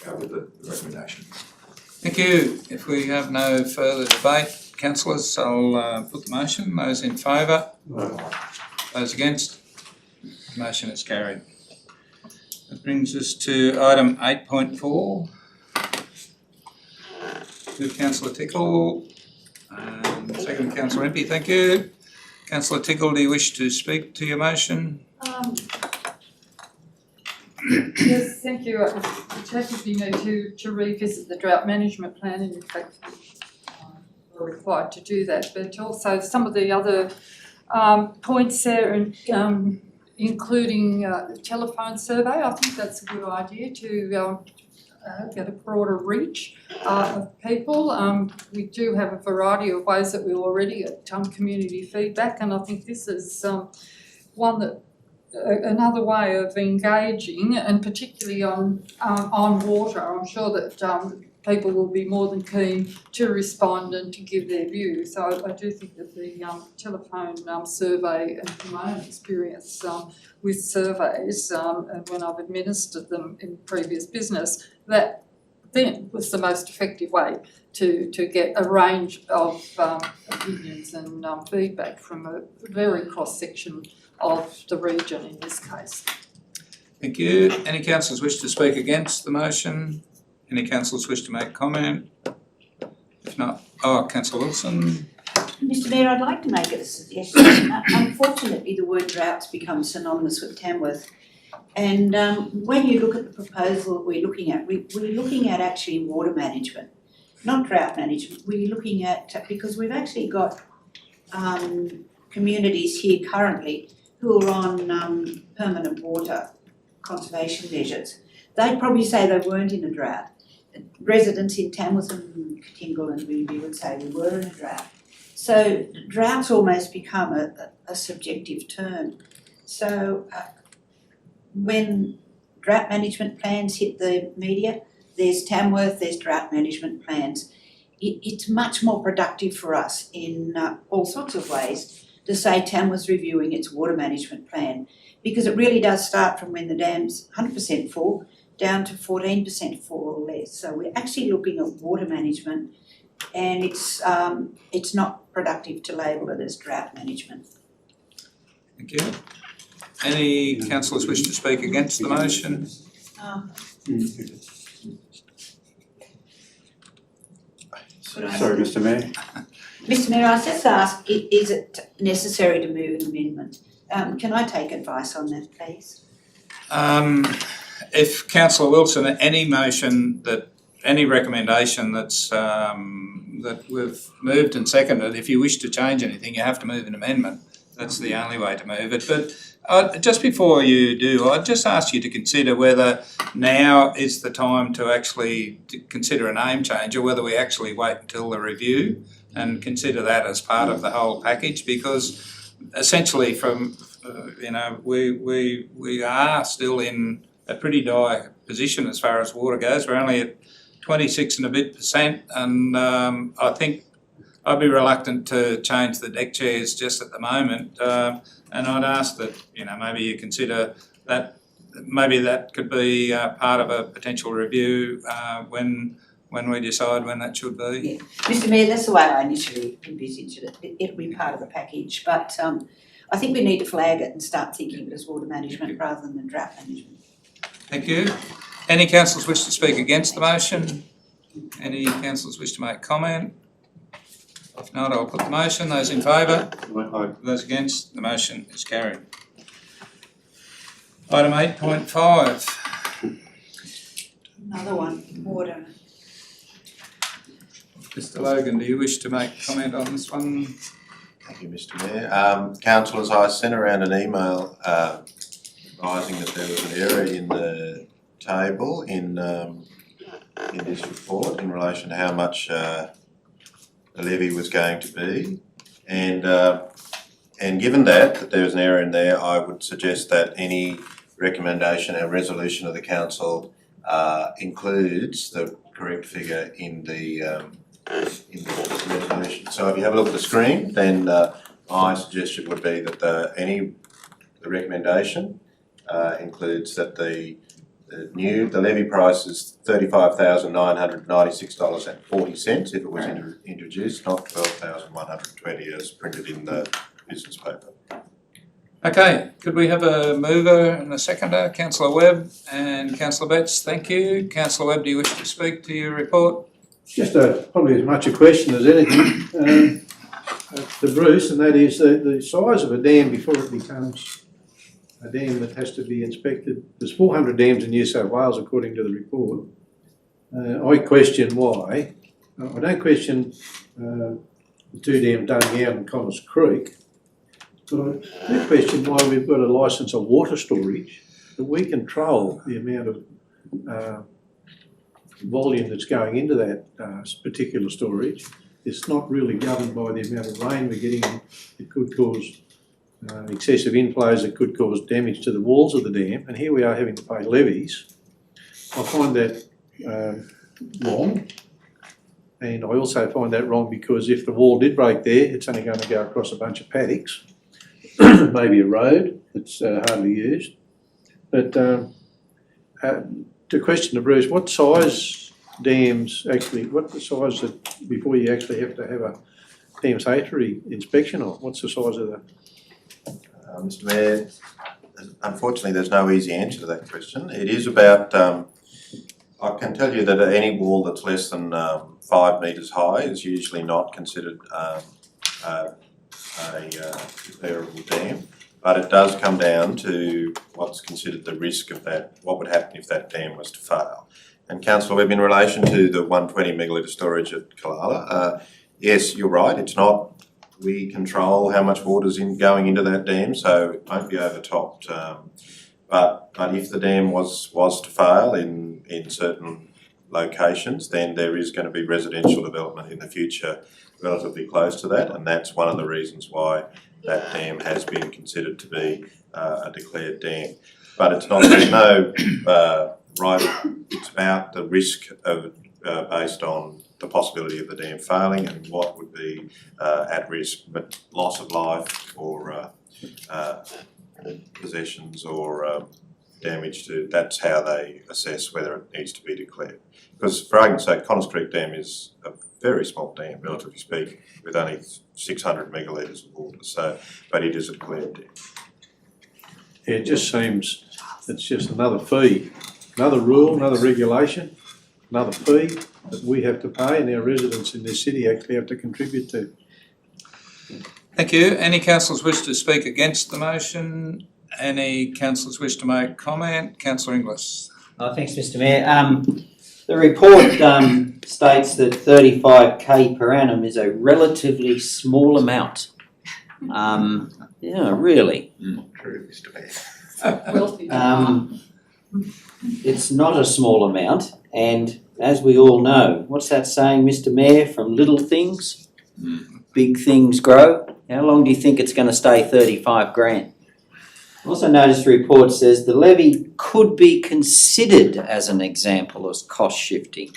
[SPEAKER 12] go with the recommendation.
[SPEAKER 1] Thank you. If we have no further debate, councillors, I'll put the motion. Those in favour? Those against? The motion is carried. That brings us to item 8.4. With Councillor Tickle. Second, Councillor Impey, thank you. Councillor Tickle, do you wish to speak to your motion?
[SPEAKER 6] Yes, thank you. We need to revisit the drought management plan, and in fact we're required to do that, but also some of the other points there, and including the telephone survey. I think that's a good idea to get a broader reach of people. We do have a variety of ways that we already get community feedback, and I think this is one that another way of engaging, and particularly on water. I'm sure that people will be more than keen to respond and to give their view. So I do think that the telephone survey, and from my own experience with surveys and when I've administered them in previous business, that then was the most effective way to get a range of opinions and feedback from a very cross-section of the region in this case.
[SPEAKER 1] Thank you. Any councillors wish to speak against the motion? Any councillors wish to make comment? If not, Councillor Wilson.
[SPEAKER 5] Mr Mayor, I'd like to make a suggestion. Unfortunately, the word drought's become synonymous with Tamworth. And when you look at the proposal we're looking at, we're looking at actually water management, not drought management. We're looking at, because we've actually got communities here currently who are on permanent water conservation measures. They'd probably say they weren't in a drought. Residents in Tamworth and Katingal and we would say we were in a drought. So drought's almost become a subjective term. So when drought management plans hit the media, there's Tamworth, there's drought management plans. It's much more productive for us in all sorts of ways to say Tamworth's reviewing its water management plan, because it really does start from when the dam's 100% full down to 14% full or less. So we're actually looking at water management, and it's not productive to label it as drought management.
[SPEAKER 1] Thank you. Any councillors wish to speak against the motion?
[SPEAKER 4] Sorry, Mr Mayor.
[SPEAKER 5] Mr Mayor, I was just asked, is it necessary to move an amendment? Can I take advice on that, please?
[SPEAKER 1] If Councillor Wilson, any motion any recommendation that's that we've moved and seconded, if you wish to change anything, you have to move an amendment. That's the only way to move it. But just before you do, I'd just ask you to consider whether now is the time to actually consider a name change, or whether we actually wait until the review and consider that as part of the whole package, because essentially from we are still in a pretty dire position as far as water goes. We're only at 26 and a bit %, and I think I'd be reluctant to change the deck chairs just at the moment, and I'd ask that maybe you consider that maybe that could be part of a potential review when we decide when that should be.
[SPEAKER 5] Yeah. Mr Mayor, that's the way I initially envisaged it. It'll be part of the package, but I think we need to flag it and start thinking of it as water management rather than drought management.
[SPEAKER 1] Thank you. Any councillors wish to speak against the motion? Any councillors wish to make comment? If not, I'll put the motion. Those in favour? Those against? The motion is carried. Item 8.5.
[SPEAKER 5] Another one, water.
[SPEAKER 1] Mr Logan, do you wish to make comment on this one?
[SPEAKER 10] Thank you, Mr Mayor. Councillors, I sent around an email advising that there was an error in the table in this report in relation to how much the levy was going to be, and given that there was an error in there, I would suggest that any recommendation and resolution of the council includes the correct figure in the resolution. So if you have a look at the screen, then my suggestion would be that the recommendation includes that the levy price is $35,996.40 if it was introduced, not $12,120 as printed in the business paper.
[SPEAKER 1] Okay, could we have a mover and a seconder? Councillor Webb and Councillor Betts, thank you. Councillor Webb, do you wish to speak to your report?
[SPEAKER 7] Just probably as much a question as anything to Bruce, and that is the size of a dam before it becomes a dam that has to be inspected. There's 400 dams in New South Wales according to the report. I question why. I don't question the 2 dams dug out in Connors Creek, but I do question why we've got a licence of water storage that we control the amount of volume that's going into that particular storage. It's not really governed by the amount of rain we're getting. It could cause excessive inflows that could cause damage to the walls of the dam, and here we are having to pay levies. I find that wrong, and I also find that wrong because if the wall did break there, it's only going to go across a bunch of paddocks, maybe a road that's hardly used. But to question to Bruce, what size dams actually, what's the size that before you actually have to have a dam safety inspection on? What's the size of the?
[SPEAKER 10] Mr Mayor, unfortunately there's no easy answer to that question. It is about, I can tell you that any wall that's less than 5 metres high is usually not considered a declarable dam, but it does come down to what's considered the risk of that, what would happen if that dam was to fail. And Councillor Webb, in relation to the 120 megalitre storage at Kalala, yes, you're right, it's not, we control how much water's going into that dam, so it won't be overtopped. But if the dam was to fail in certain locations, then there is going to be residential development in the future relatively close to that, and that's one of the reasons why that dam has been considered to be a declared dam. But it's not, there's no right, it's about the risk of based on the possibility of the dam failing and what would be at risk, but loss of life or possessions or damage to, that's how they assess whether it needs to be declared. Because for argument's sake, Connors Creek Dam is a very small dam, relatively speaking, with only 600 megalitres of water, so, but it is a declared dam.
[SPEAKER 7] Yeah, it just seems it's just another fee, another rule, another regulation, another fee that we have to pay and our residents in this city actually have to contribute to.
[SPEAKER 1] Thank you. Any councillors wish to speak against the motion? Any councillors wish to make comment? Councillor Inglis.
[SPEAKER 9] Thanks, Mr Mayor. The report states that 35k per annum is a relatively small amount. Yeah, really.
[SPEAKER 10] True, Mr Mayor.
[SPEAKER 6] Wealthy.
[SPEAKER 9] It's not a small amount, and as we all know, what's that saying, Mr Mayor? From little things, big things grow. How long do you think it's going to stay 35 grand? I also noticed the report says the levy could be considered as an example of cost shifting.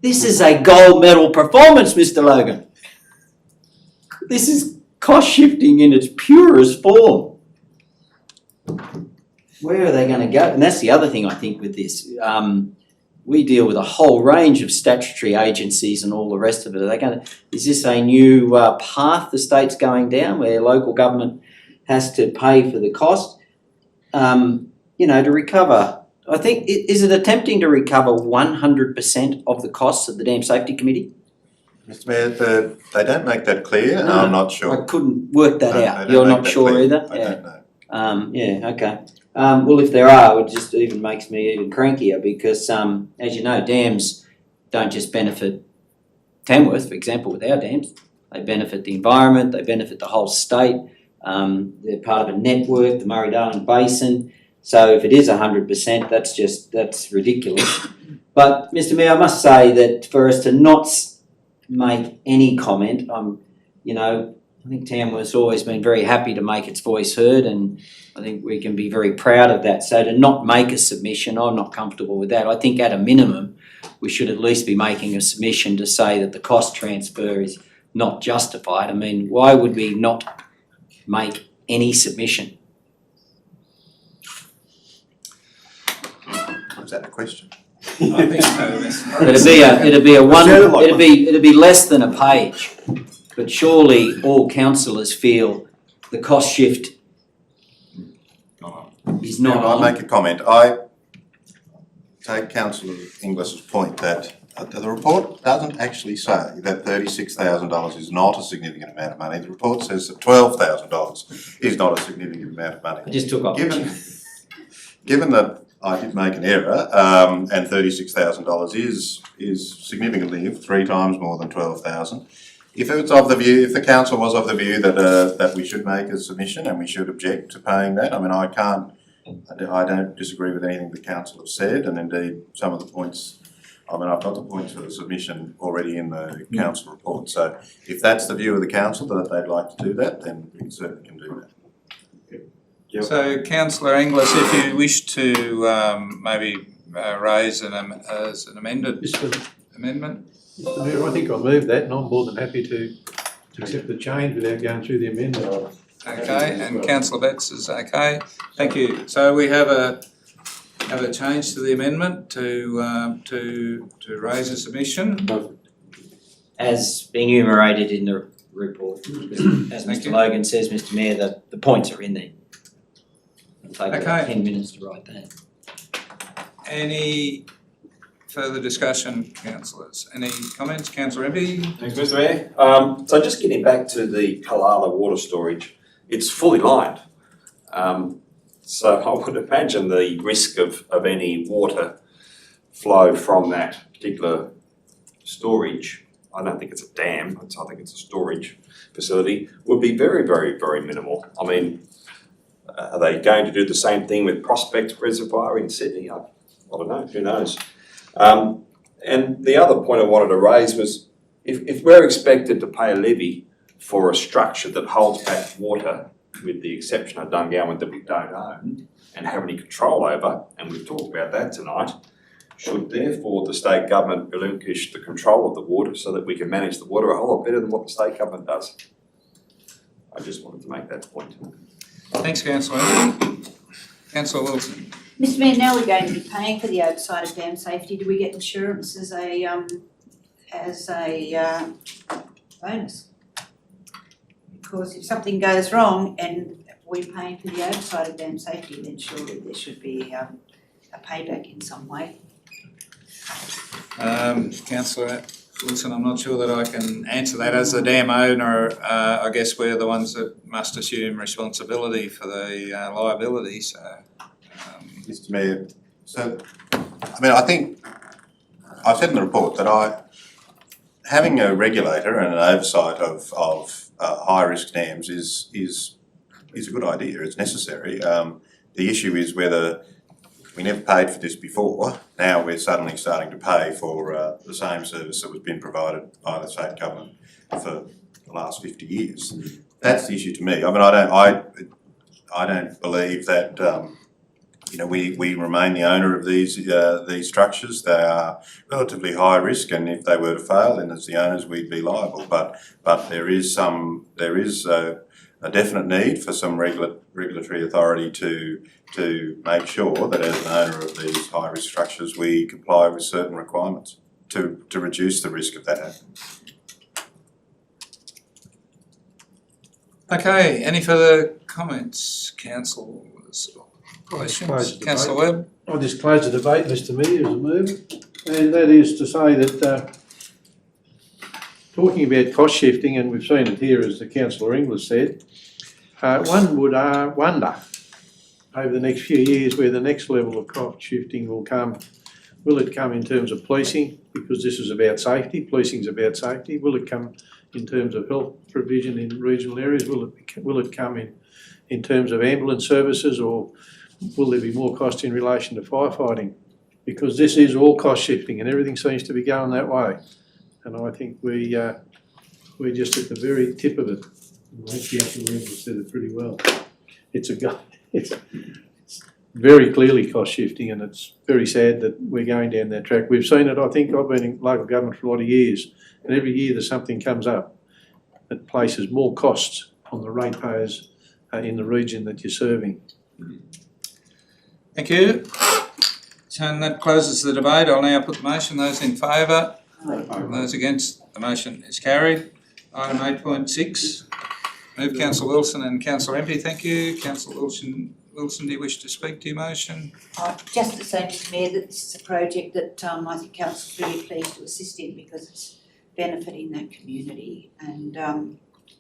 [SPEAKER 9] This is a gold medal performance, Mr Logan. This is cost shifting in its purest form. Where are they going to go? And that's the other thing I think with this. We deal with a whole range of statutory agencies and all the rest of it. Are they going to, is this a new path the state's going down where local government has to pay for the cost? You know, to recover I think, is it attempting to recover 100% of the costs of the Dam Safety Committee?
[SPEAKER 10] Mr Mayor, they don't make that clear, and
[SPEAKER 9] No,
[SPEAKER 10] I'm not
[SPEAKER 9] I
[SPEAKER 10] sure.
[SPEAKER 9] couldn't work that
[SPEAKER 10] No,
[SPEAKER 9] out.
[SPEAKER 10] they don't
[SPEAKER 9] You're
[SPEAKER 10] make
[SPEAKER 9] not
[SPEAKER 10] that
[SPEAKER 9] sure
[SPEAKER 10] clear.
[SPEAKER 9] either?
[SPEAKER 10] I
[SPEAKER 9] Yeah.
[SPEAKER 10] don't know.
[SPEAKER 9] Yeah, okay. Well, if there are, it just even makes me even crankier because, as you know, dams don't just benefit Tamworth, for example, with our dams. They benefit the environment, they benefit the whole state. They're part of a network, the Murray-Darling Basin. So if it is 100%, that's ridiculous. But, Mr Mayor, I must say that for us to not make any comment, I think Tamworth's always been very happy to make its voice heard, and I think we can be very proud of that. So to not make a submission, I'm not comfortable with that. I think at a minimum, we should at least be making a submission to say that the cost transfer is not justified. I mean, why would we not make any submission?
[SPEAKER 10] Was that a question?
[SPEAKER 1] I think so.
[SPEAKER 9] It'd be less than a page. But surely all councillors feel the cost shift is not
[SPEAKER 10] I'll
[SPEAKER 9] on.
[SPEAKER 10] make a comment. I take Councillor Inglis's point that the report doesn't actually say that $36,000 is not a significant amount of money. The report says that $12,000 is not a significant amount of money.
[SPEAKER 9] I just took off.
[SPEAKER 10] Given that I did make an error, and $36,000 is significantly 3 times more than 12,000. If the council was of the view that we should make a submission and we should object to paying that, I mean, I don't disagree with anything the council has said, and indeed some of the points, I mean, I've got the points for the submission already in the council report. So if that's the view of the council that they'd like to do that, then we certainly can do that.
[SPEAKER 1] So, Councillor Inglis, if you wish to maybe raise as an amended amendment.
[SPEAKER 7] Mr Mayor, I think I'll move that, and I'm more than happy to accept the change without going through the amendment.
[SPEAKER 1] Okay, and Councillor Betts is okay. Thank you. So we have a change to the amendment to raise a submission.
[SPEAKER 9] As being enumerated in the report. As
[SPEAKER 1] Thank
[SPEAKER 9] Mr
[SPEAKER 1] you.
[SPEAKER 9] Logan says, Mr Mayor, the points are in there. It'll take about
[SPEAKER 1] Okay.
[SPEAKER 9] 10 minutes to write that.
[SPEAKER 1] Any further discussion, councillors? Any comments? Councillor Embry?
[SPEAKER 12] Thanks, Mr Mayor. So just getting back to the Kalala water storage, it's fully lined. So I would imagine the risk of any water flow from that particular storage, I don't think it's a dam, I think it's a storage facility, would be very, very, very minimal. I mean, are they going to do the same thing with Prospect Reservoir in Sydney? I don't know, who knows? And the other point I wanted to raise was if we're expected to pay a levy for a structure that holds back water, with the exception of Dungowan that we don't own and have any control over, and we've talked about that tonight, should therefore the state government relinquish the control of the water so that we can manage the water a whole lot better than what the state government does? I just wanted to make that point.
[SPEAKER 1] Thanks, Councillor Embry. Councillor Wilson.
[SPEAKER 5] Mr Mayor, now we're going to be paying for the oversight of dam safety. Do we get insurance as a bonus? Because if something goes wrong and we're paying for the oversight of dam safety, then surely there should be a payback in some way.
[SPEAKER 1] Councillor Wilson, I'm not sure that I can answer that. As the dam owner, I guess we're the ones that must assume responsibility for the liability, so.
[SPEAKER 10] Mr Mayor, so, I mean, I think, I've said in the report that having a regulator and an oversight of high-risk dams is a good idea, it's necessary. The issue is whether we never paid for this before, now we're suddenly starting to pay for the same service that was being provided by the state government for the last 50 years. That's the issue to me. I mean, I don't believe that we remain the owner of these structures. They are relatively high risk, and if they were to fail, then as the owners we'd be liable. But there is a definite need for some regulatory authority to make sure that as an owner of these high risk structures we comply with certain requirements to reduce the risk of that happening.
[SPEAKER 1] Okay, any further comments, councillors? Questions? Councillor Webb?
[SPEAKER 7] I'll just close the debate, Mr Mayor, as a mover, and that is to say that talking about cost shifting, and we've seen it here as the Councillor Inglis said, one would wonder over the next few years where the next level of cost shifting will come. Will it come in terms of policing, because this is about safety, policing's about safety? Will it come in terms of health provision in regional areas? Will it come in terms of ambulance services, or will there be more cost in relation to firefighting? Because this is all cost shifting and everything seems to be going that way. And I think we're just at the very tip of it. I think Councillor Inglis said it pretty well. It's very clearly cost shifting, and it's very sad that we're going down that track. We've seen it, I think I've been in local government for a lot of years, and every year there's something comes up that places more costs on the ratepayers in the region that you're serving.
[SPEAKER 1] Thank you. So that closes the debate. I'll now put the motion. Those in favour? Those against? The motion is carried. Item 8.6. Move Councillor Wilson and Councillor Empey. Thank you. Councillor Wilson, do you wish to speak to your motion?
[SPEAKER 5] Just to say, Mr Mayor, that this is a project that I think Council's very pleased to assist in because it's benefiting that community, and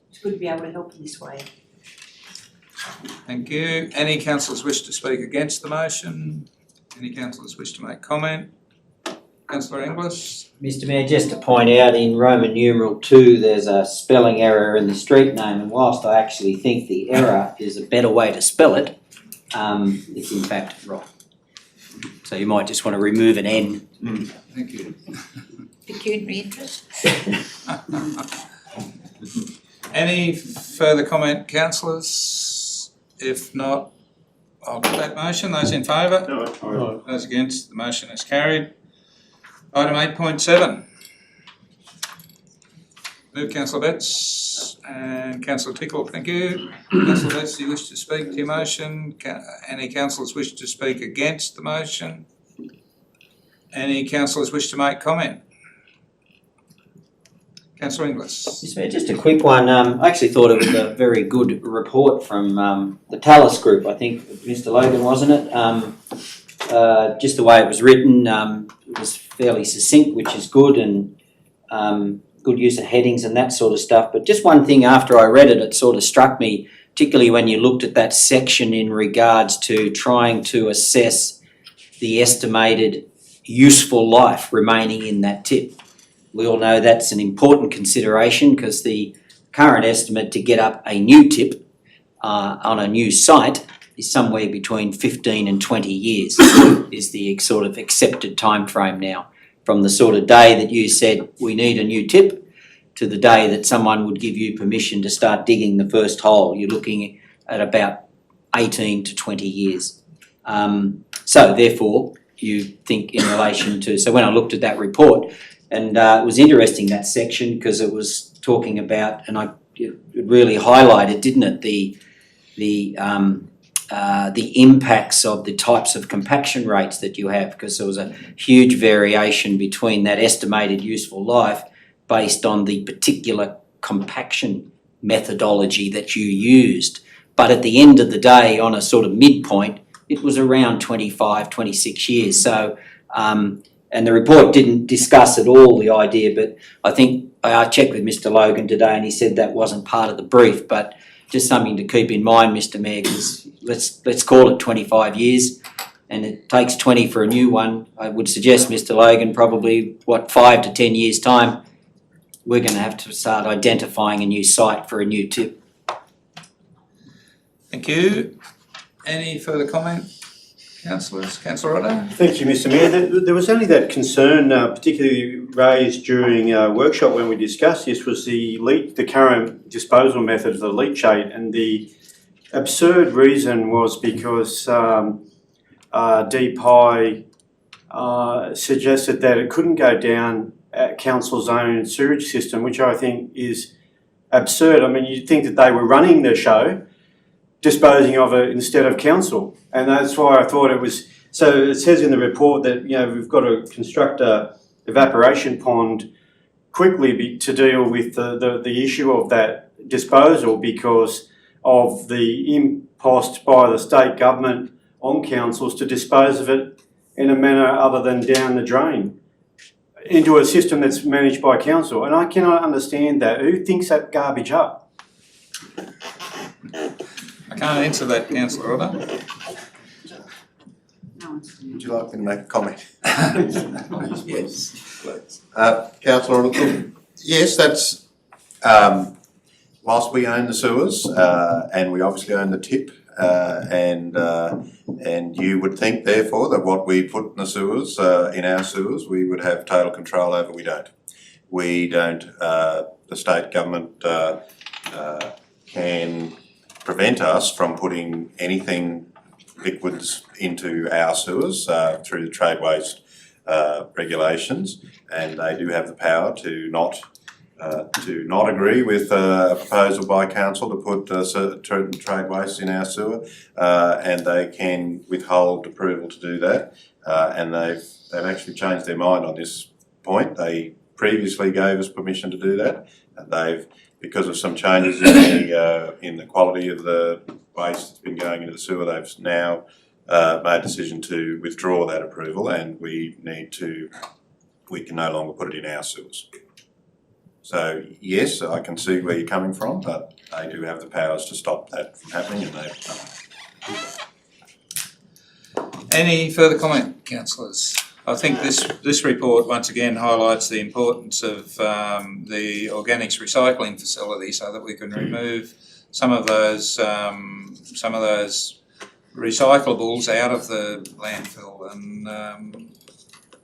[SPEAKER 5] it's good to be able to help in this way.
[SPEAKER 1] Thank you. Any councillors wish to speak against the motion? Any councillors wish to make comment? Councillor Inglis?
[SPEAKER 9] Mr Mayor, just to point out in Roman numeral 2 there's a spelling error in the street name, and whilst I actually think the error is a better way to spell it, it's in fact wrong. So you might just want to remove an N.
[SPEAKER 1] Thank you.
[SPEAKER 5] Pecuniary interest.
[SPEAKER 1] Any further comment, councillors? If not, I'll put that motion. Those in favour?
[SPEAKER 11] No.
[SPEAKER 1] Those against? The motion is carried. Item 8.7. Move Councillor Betts and Councillor Tickle. Thank you. Councillor Betts, do you wish to speak to your motion? Any councillors wish to speak against the motion? Any councillors wish to make comment? Councillor Inglis.
[SPEAKER 9] Mr Mayor, just a quick one. I actually thought it was a very good report from the Tallis Group, I think, Mr Logan, wasn't it? Just the way it was written, it was fairly succinct, which is good, and good use of headings and that sort of stuff. But just one thing, after I read it, it sort of struck me, particularly when you looked at that section in regards to trying to assess the estimated useful life remaining in that tip. We all know that's an important consideration because the current estimate to get up a new tip on a new site is somewhere between 15 and 20 years is the sort of accepted time frame now. From the sort of day that you said we need a new tip to the day that someone would give you permission to start digging the first hole, you're looking at about 18 to 20 years. So therefore, you think in relation to, so when I looked at that report, and it was interesting, that section, because it was talking about, and it really highlighted, didn't it, the impacts of the types of compaction rates that you have, because there was a huge variation between that estimated useful life based on the particular compaction methodology that you used. But at the end of the day, on a sort of midpoint, it was around 25, 26 years. So, and the report didn't discuss at all the idea, but I think I checked with Mr Logan today and he said that wasn't part of the brief, but just something to keep in mind, Mr Mayor, because let's call it 25 years and it takes 20 for a new one. I would suggest, Mr Logan, probably, 5 to 10 years' time, we're going to have to start identifying a new site for a new tip.
[SPEAKER 1] Thank you. Any further comment, councillors? Councillor Otto?
[SPEAKER 4] Thank you, Mr Mayor. There was only that concern, particularly raised during a workshop when we discussed this, was the current disposal method of the leachate, and the absurd reason was because DPI suggested that it couldn't go down council's own sewage system, which I think is absurd. I mean, you'd think that they were running the show, disposing of it instead of council, and that's why I thought it was. So it says in the report that we've got to construct a evaporation pond quickly to deal with the issue of that disposal because of the impost by the state government on councils to dispose of it in a manner other than down the drain into a system that's managed by council. And I cannot understand that. Who thinks that garbage up?
[SPEAKER 1] I can't answer that, councillor Otto.
[SPEAKER 10] Would you like me to make a comment? Yes, please. Councillor, yes, that's, whilst we own the sewers, and we obviously own the tip, and you would think therefore that what we put in the sewers, in our sewers, we would have total control over. We don't. We don't, the state government can prevent us from putting anything liquids into our sewers through the trade waste regulations, and they do have the power to not agree with a proposal by council to put certain trade waste in our sewer, and they can withhold approval to do that. And they've actually changed their mind on this point. They previously gave us permission to do that, and they've, because of some changes in the quality of the waste that's been going into the sewer, they've now made a decision to withdraw that approval, and we can no longer put it in our sewers. So yes, I can see where you're coming from, but they do have the powers to stop that from happening, and they've done it.
[SPEAKER 1] Any further comment, councillors? I think this report once again highlights the importance of the organics recycling facility, so that we can remove some of those recyclables out of the landfill, and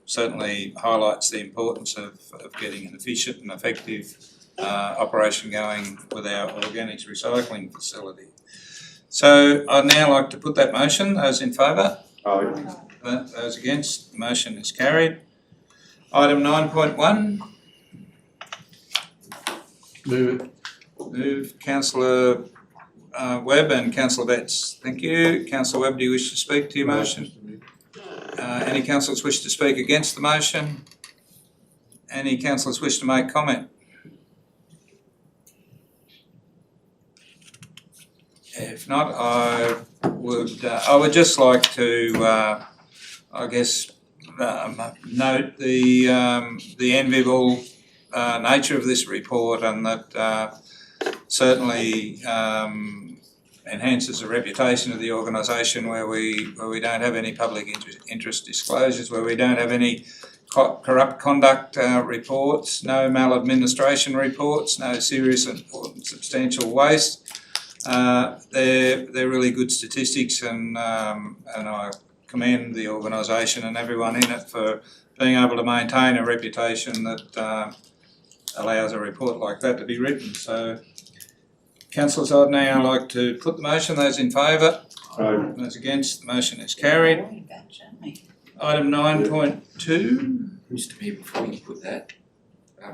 [SPEAKER 1] certainly highlights the importance of getting an efficient and effective operation going with our organics recycling facility. So I'd now like to put that motion. Those in favour?
[SPEAKER 12] Aye.
[SPEAKER 1] Those against? The motion is carried. Item 9.1.
[SPEAKER 7] Move it.
[SPEAKER 1] Move councillor Webb and councillor Betts. Thank you. Councillor Webb, do you wish to speak to your motion? Any councillors wish to speak against the motion? Any councillors wish to make comment? If not, I would just like to, note the enviable nature of this report, and that certainly enhances the reputation of the organisation, where we don't have any public interest disclosures, where we don't have any corrupt conduct reports, no maladministration reports, no serious and substantial waste. They're really good statistics, and I commend the organisation and everyone in it for being able to maintain a reputation that allows a report like that to be written. So, councillors, I'd now like to put the motion. Those in favour?
[SPEAKER 12] Aye.
[SPEAKER 1] Those against? The motion is carried. Item 9.2.
[SPEAKER 3] Mr Mayor, before you put that,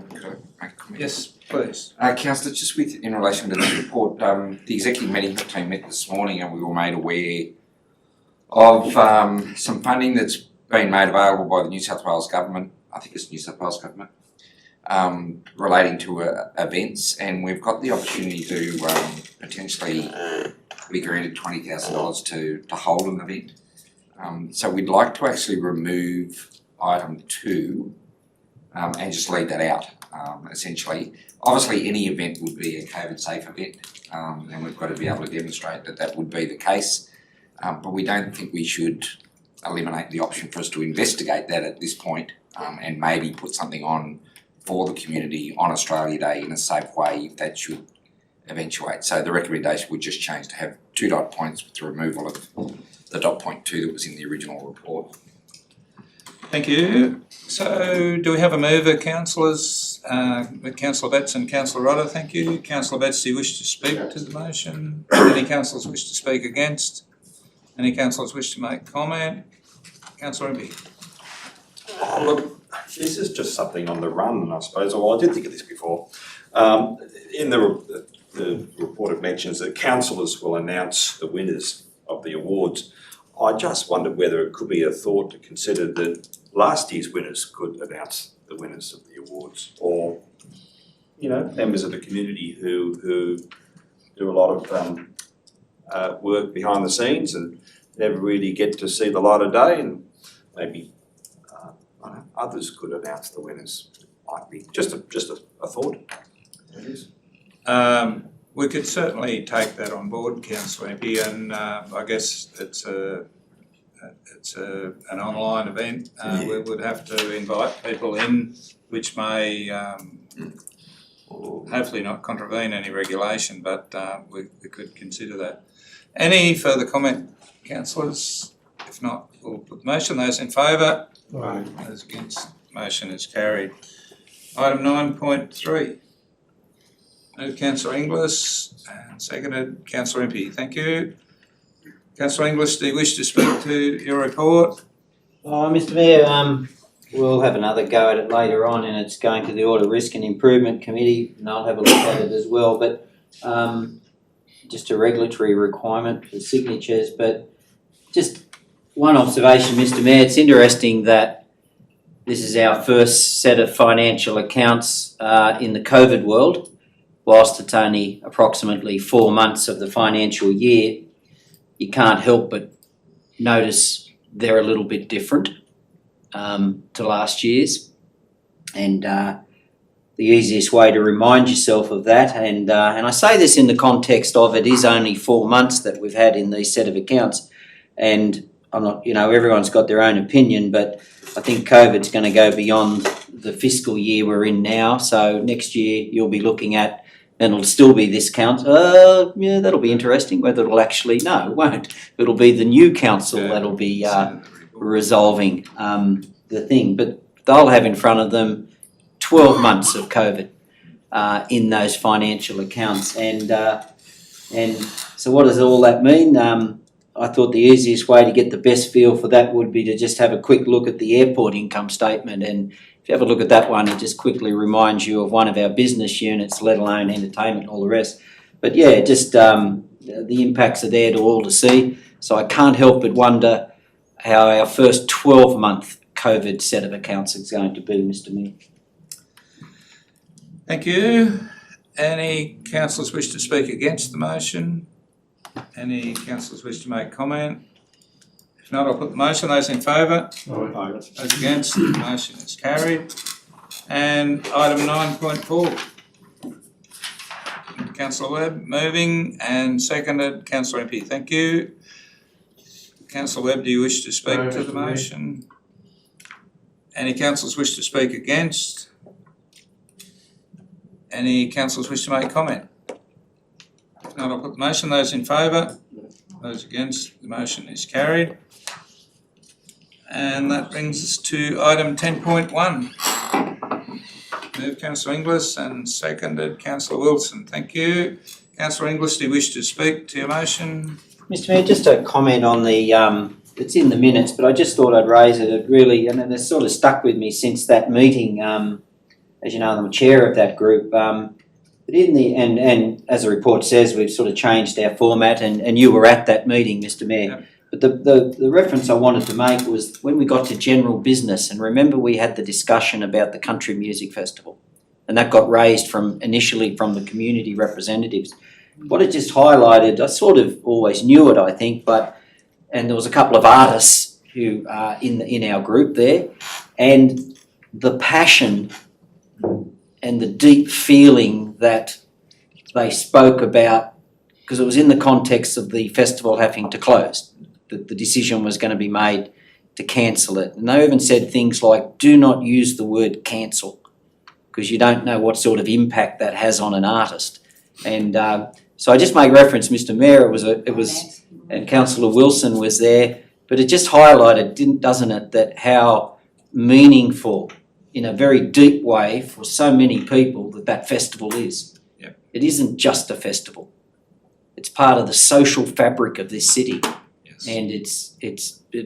[SPEAKER 3] could I make a comment?
[SPEAKER 1] Yes, please.
[SPEAKER 3] Councillor, just in relation to this report, the executive management team met this morning, and we were made aware of some funding that's been made available by the New South Wales government, I think it's New South Wales government, relating to events, and we've got the opportunity to potentially be granted $20,000 to hold an event. So we'd like to actually remove item 2 and just leave that out, essentially. Obviously, any event would be a COVID-safe event, and we've got to be able to demonstrate that that would be the case. But we don't think we should eliminate the option for us to investigate that at this point, and maybe put something on for the community on Australia Day in a safe way if that should eventuate. So the recommendation would just change to have 2 dot points with the removal of the dot point 2 that was in the original report.
[SPEAKER 1] Thank you. So do we have a mover, councillors? With Councillor Betts and Councillor Rodder, thank you. Councillor Betts, do you wish to speak to the motion? Any councillors wish to speak against? Any councillors wish to make comment? Councillor Imby.
[SPEAKER 12] Oh, look, this is just something on the run, I suppose. Well, I did think of this before. In the report, it mentions that councillors will announce the winners of the awards. I just wondered whether it could be a thought to consider that last year's winners could announce the winners of the awards, or, you know, members of the community who do a lot of work behind the scenes and never really get to see the light of day, and maybe I don't know, others could announce the winners. Might be just a thought. It is.
[SPEAKER 1] We could certainly take that on board, Councillor Empey, and I guess it's an online event. We would have to invite people in, which may hopefully not contravene any regulation, but we could consider that. Any further comment, councillors? If not, we'll put the motion. Those in favour?
[SPEAKER 7] Aye.
[SPEAKER 1] Those against? Motion is carried. Item 9.3. Moved Councillor Inglis and seconded Councillor Impey. Thank you. Councillor Inglis, do you wish to speak to your report?
[SPEAKER 9] Oh, Mr Mayor, we'll have another go at it later on, and it's going to the Audit Risk and Improvement Committee, and I'll have a look at it as well. But just a regulatory requirement for signatures. But just one observation, Mr Mayor, it's interesting that this is our first set of financial accounts in the COVID world, whilst it's only approximately 4 months of the financial year. You can't help but notice they're a little bit different to last year's, and the easiest way to remind yourself of that, and I say this in the context of it is only 4 months that we've had in these set of accounts, and I'm not, everyone's got their own opinion, but I think COVID's going to go beyond the fiscal year we're in now. So next year you'll be looking at, and it'll still be this council. Yeah, that'll be interesting. Whether it'll actually, no, it won't. It'll be the new council that'll be resolving the thing. But they'll have in front of them 12 months of COVID in those financial accounts. And so what does all that mean? I thought the easiest way to get the best feel for that would be to just have a quick look at the airport income statement. And if you have a look at that one, it just quickly reminds you of one of our business units, let alone entertainment and all the rest. But yeah, just the impacts are there to all to see. So I can't help but wonder how our first 12-month COVID set of accounts is going to be, Mr Mayor.
[SPEAKER 1] Thank you. Any councillors wish to speak against the motion? Any councillors wish to make comment? If not, I'll put the motion. Those in favour?
[SPEAKER 7] Aye.
[SPEAKER 1] Those against? The motion is carried. And item 9.4. Councillor Webb moving and seconded. Councillor Impey, thank you. Councillor Webb, do you wish to speak to the motion? Any councillors wish to speak against? Any councillors wish to make comment? If not, I'll put the motion. Those in favour? Those against? The motion is carried. And that brings us to item 10.1. Moved Councillor Inglis and seconded Councillor Wilson. Thank you. Councillor Inglis, do you wish to speak to your motion?
[SPEAKER 9] Mr Mayor, just a comment on the, it's in the minutes, but I just thought I'd raise it. It really, and it's sort of stuck with me since that meeting. As you know, I'm the chair of that group. But in the, and as the report says, we've sort of changed our format, and you were at that meeting, Mr Mayor.
[SPEAKER 1] Yep.
[SPEAKER 9] But the reference I wanted to make was when we got to general business, and remember we had the discussion about the Country Music Festival, and that got raised initially from the community representatives. What it just highlighted, I sort of always knew it, I think, and there was a couple of artists who are in our group there, and the passion and the deep feeling that they spoke about, because it was in the context of the festival having to close. The decision was going to be made to cancel it. And they even said things like, do not use the word cancel, because you don't know what sort of impact that has on an artist. And so I just make reference, Mr Mayor, it was, and Councillor Wilson was there, but it just highlighted, doesn't it, that how meaningful, in a very deep way for so many people, that festival is.
[SPEAKER 1] Yep.
[SPEAKER 9] It isn't just a festival. It's part of the social fabric of this city.
[SPEAKER 1] Yes.
[SPEAKER 9] And it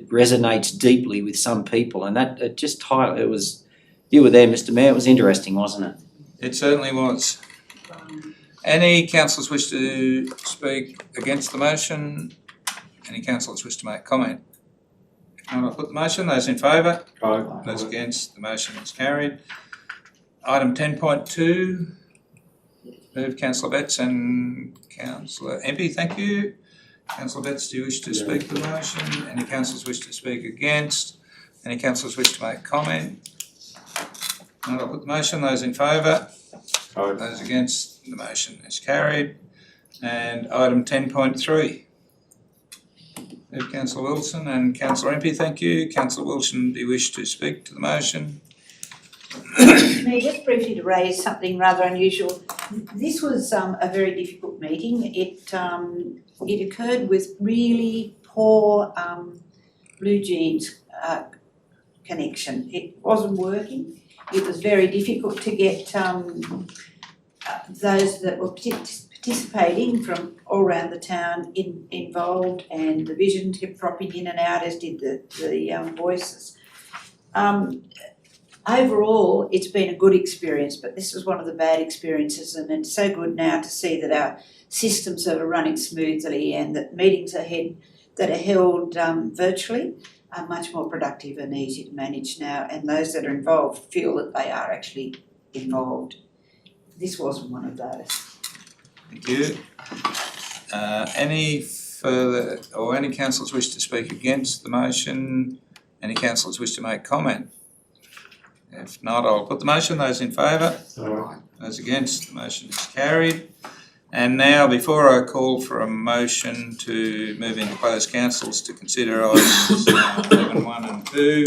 [SPEAKER 9] resonates deeply with some people, and that it just it was. You were there, Mr Mayor. It was interesting, wasn't it?
[SPEAKER 1] It certainly was. Any councillors wish to speak against the motion? Any councillors wish to make comment? If not, I'll put the motion. Those in favour?
[SPEAKER 7] Aye.
[SPEAKER 1] Those against? The motion is carried. Item 10.2. Moved Councillor Betts and Councillor Empey, thank you. Councillor Betts, do you wish to speak to the motion? Any councillors wish to speak against? Any councillors wish to make comment? I'll put the motion. Those in favour?
[SPEAKER 12] Aye.
[SPEAKER 1] Those against? The motion is carried. And item 10.3. Councillor Wilson and Councillor Impey, thank you. Councillor Wilson, do you wish to speak to the motion?
[SPEAKER 5] Me, just briefly to raise something rather unusual. This was a very difficult meeting. It occurred with really poor Blue Jeans connection. It wasn't working. It was very difficult to get those that were participating from all around the town involved, and the vision kept dropping in and out, as did the voices. Overall, it's been a good experience, but this was one of the bad experiences, and it's so good now to see that our systems are running smoothly and that meetings ahead that are held virtually are much more productive and easy to manage now, and those that are involved feel that they are actually involved. This wasn't one of those.
[SPEAKER 1] Thank you. Any further, or any councillors wish to speak against the motion? Any councillors wish to make comment? If not, I'll put the motion. Those in favour?
[SPEAKER 12] Aye.
[SPEAKER 1] Those against? The motion is carried. And now, before I call for a motion to move into closed councils to consider items 11.1 and 2,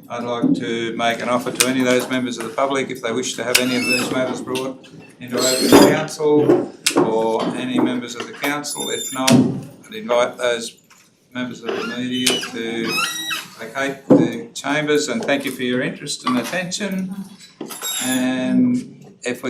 [SPEAKER 1] I'd like to make an offer to any of those members of the public, if they wish to have any of these matters brought into open council, or any members of the council. If not, I'd invite those members of the media to vacate the chambers, and thank you for your interest and attention. And if we